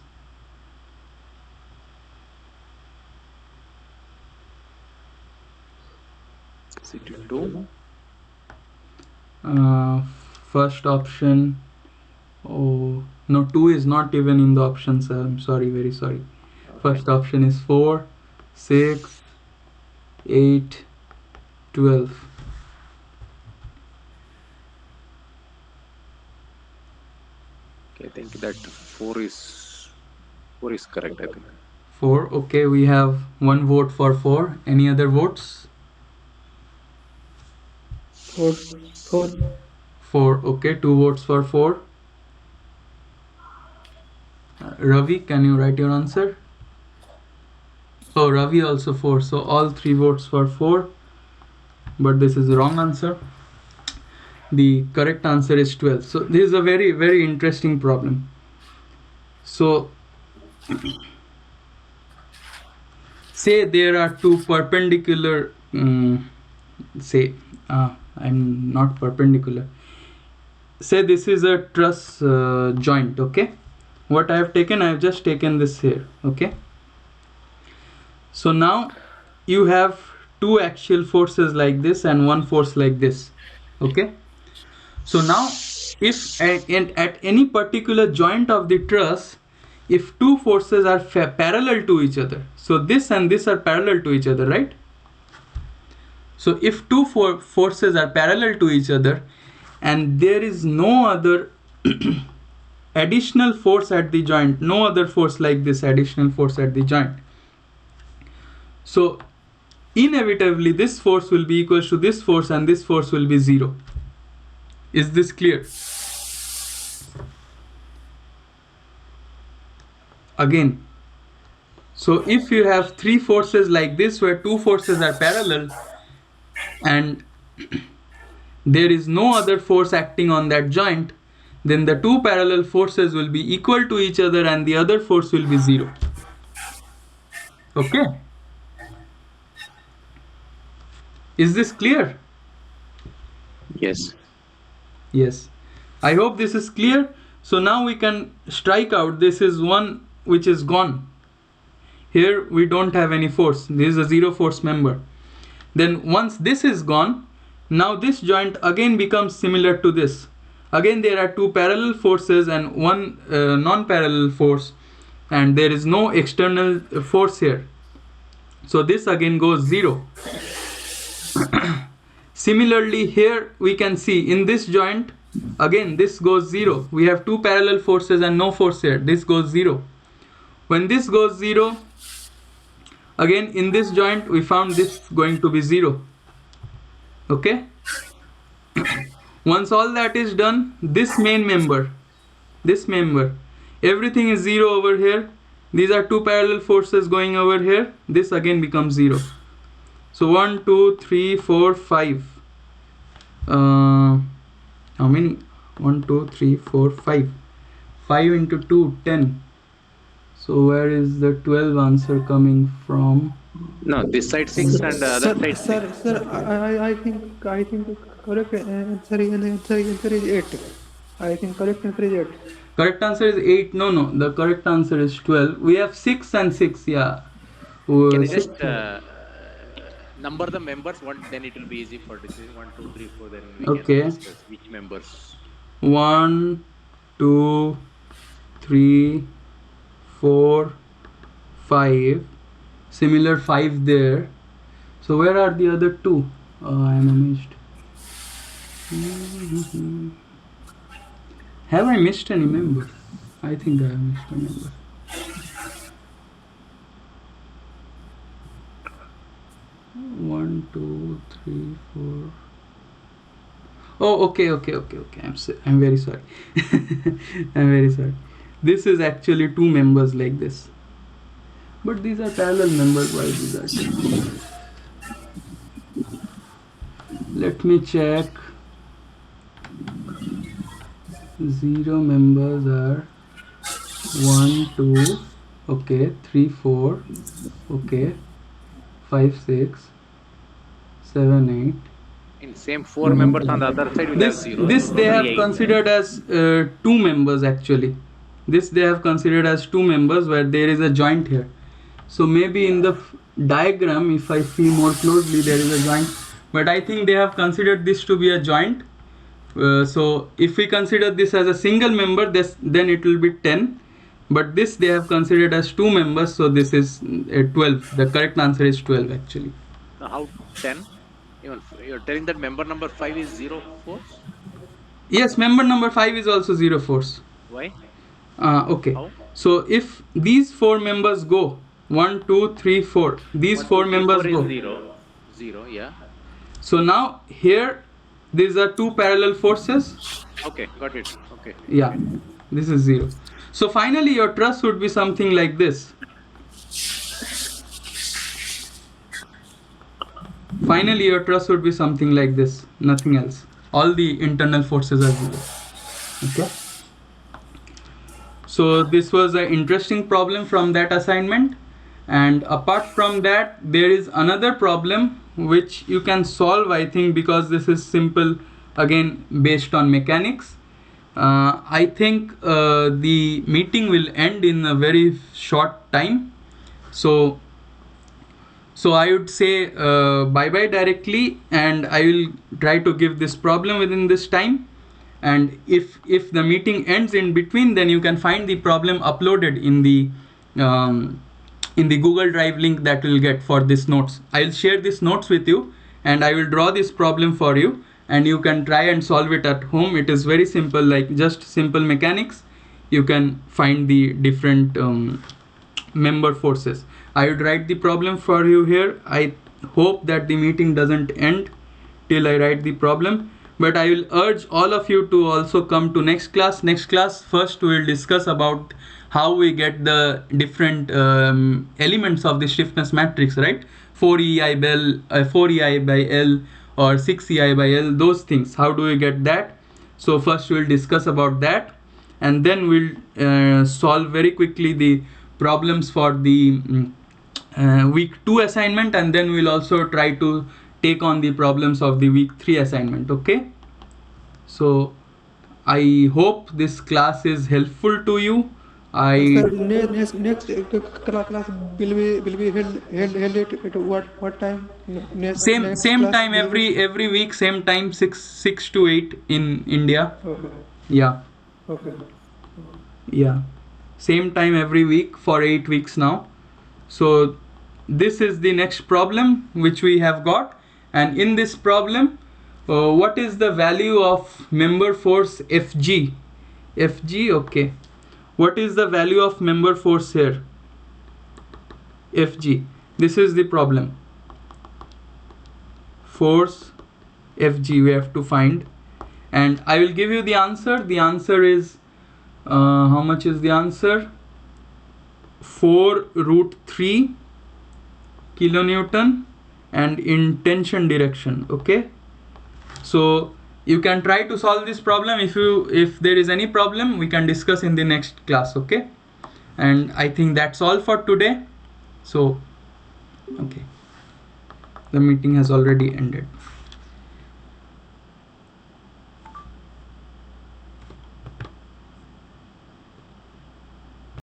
Is it 2? First option. Oh no, 2 is not even in the options. I'm sorry, very sorry. First option is 4, 6, 8, 12. Okay, I think that 4 is correct, I think. 4, okay, we have one vote for 4. Any other votes? 4. 4, okay, 2 votes for 4. Ravi, can you write your answer? Oh, Ravi also 4, so all 3 votes for 4. But this is the wrong answer. The correct answer is 12. So this is a very interesting problem. So say there are two perpendicular, I'm not perpendicular. Say this is a truss joint, okay? What I have just taken this here, okay? So now you have two axial forces like this and one force like this, okay? So now if at any particular joint of the truss, if two forces are parallel to each other, so this and this are parallel to each other, right? So if two forces are parallel to each other and there is no other additional force at the joint, no other force like this additional force at the joint, so inevitably this force will be equal to this force and this force will be 0. Is this clear? Again, so if you have three forces like this where two forces are parallel and there is no other force acting on that joint, then the two parallel forces will be equal to each other and the other force will be 0. Okay? Is this clear? Yes. Yes. I hope this is clear. So now we can strike out. This is one which is gone. Here we don't have any force. This is a zero force member. Then once this is gone, now this joint again becomes similar to this. Again there are two parallel forces and one non-parallel force, and there is no external force here. So this again goes 0. Similarly here we can see in this joint, again this goes 0. We have two parallel forces and no force here. This goes 0. When this goes 0, again in this joint we found this going to be 0. Okay, once all that is done, this member, everything is 0 over here. These are two parallel forces going over here. This again becomes 0. So 1 2 3 4 5, how many? 1 2 3 4 5. 5 into 2, 10. So where is the 12 answer coming from? No, this side 6 and the other side 6. Sir, I think correct answer is 8. I think correct answer is 8. Correct answer is 8. No, the correct answer is 12. We have 6 and 6. Yeah. Can you Six. just number the members? One, then it will be easy for decision. 1 2 3 4. Then we can Okay. discuss which members. 1 2 3 4 5. Similar 5 there. So where are the other two? I am amazed. Have I missed any member? I think I have missed a member. One, two, three, four. Oh, okay. I'm very sorry. I'm very sorry. This is actually two members like this. But these are parallel members. Why these are two? Let me check. 0 members are 1, 2, okay, 3, 4, okay, 5, 6, 7, 8. In same 4 members on the other side will have 0. This So they have 8. considered as two members actually. This they have considered as two members where there is a joint here. So maybe in the diagram, if I see more closely, there is a joint. But I think they have considered this to be a joint. So if we consider this as a single member, then it will be 10. But this they have considered as two members, so this is 12. The correct answer is 12 actually. Now how 10? Even you're telling that member number 5 is 0 force? Yes, member number 5 is also 0 force. Why? Okay. How? So if these 4 members go, 1, 2, 3, 4, these 1, 4 2, 3, members 4 go. is 0. 0, yeah. So now here, these are two parallel forces. Okay, got it. Okay. Yeah, this is 0. So finally your truss would be something like this. Finally your truss would be something like this, nothing else. All the internal forces are 0. Okay. So this was an interesting problem from that assignment. And apart from that, there is another problem which you can solve, I think, because this is simple, again based on mechanics. I think the meeting will end in a very short time. So I would say bye bye directly, and I will try to give this problem within this time. And if the meeting ends in between, then you can find the problem uploaded in the Google Drive link that we'll get for this notes. I'll share this notes with you, and I will draw this problem for you, and you can try and solve it at home. It is very simple, like just simple mechanics. You can find the different member forces. I would write the problem for you here. I hope that the meeting doesn't end till I write the problem. But I will urge all of you to also come to next class. Next class, first we will discuss about how we get the different elements of the stiffness matrix, right? 4EI by L, 4EI by L, or 6EI by L, those things. How do we get that? So first we will discuss about that, and then we'll solve very quickly the problems for the week 2 assignment, and then we'll also try to take on the problems of the week 3 assignment. Okay, so I hope this class is helpful to you. Sir, next class will be held at what time? Next Same class time will be... every week, same time, 6 to 8 in India. Okay. Yeah. Okay. Yeah, same time every week for 8 weeks now. So this is the next problem which we have got, and in this problem, what is the value of member force FG? FG, okay. What is the value of member force here? Fg. This is the problem. Force Fg we have to find, and I will give you the answer. The answer is how much is the answer? 4 root 3 kilonewton, and in tension direction. Okay, so you can try to solve this problem. If there is any problem, we can discuss in the next class. Okay, and I think that's all for today. So okay, the meeting has already ended.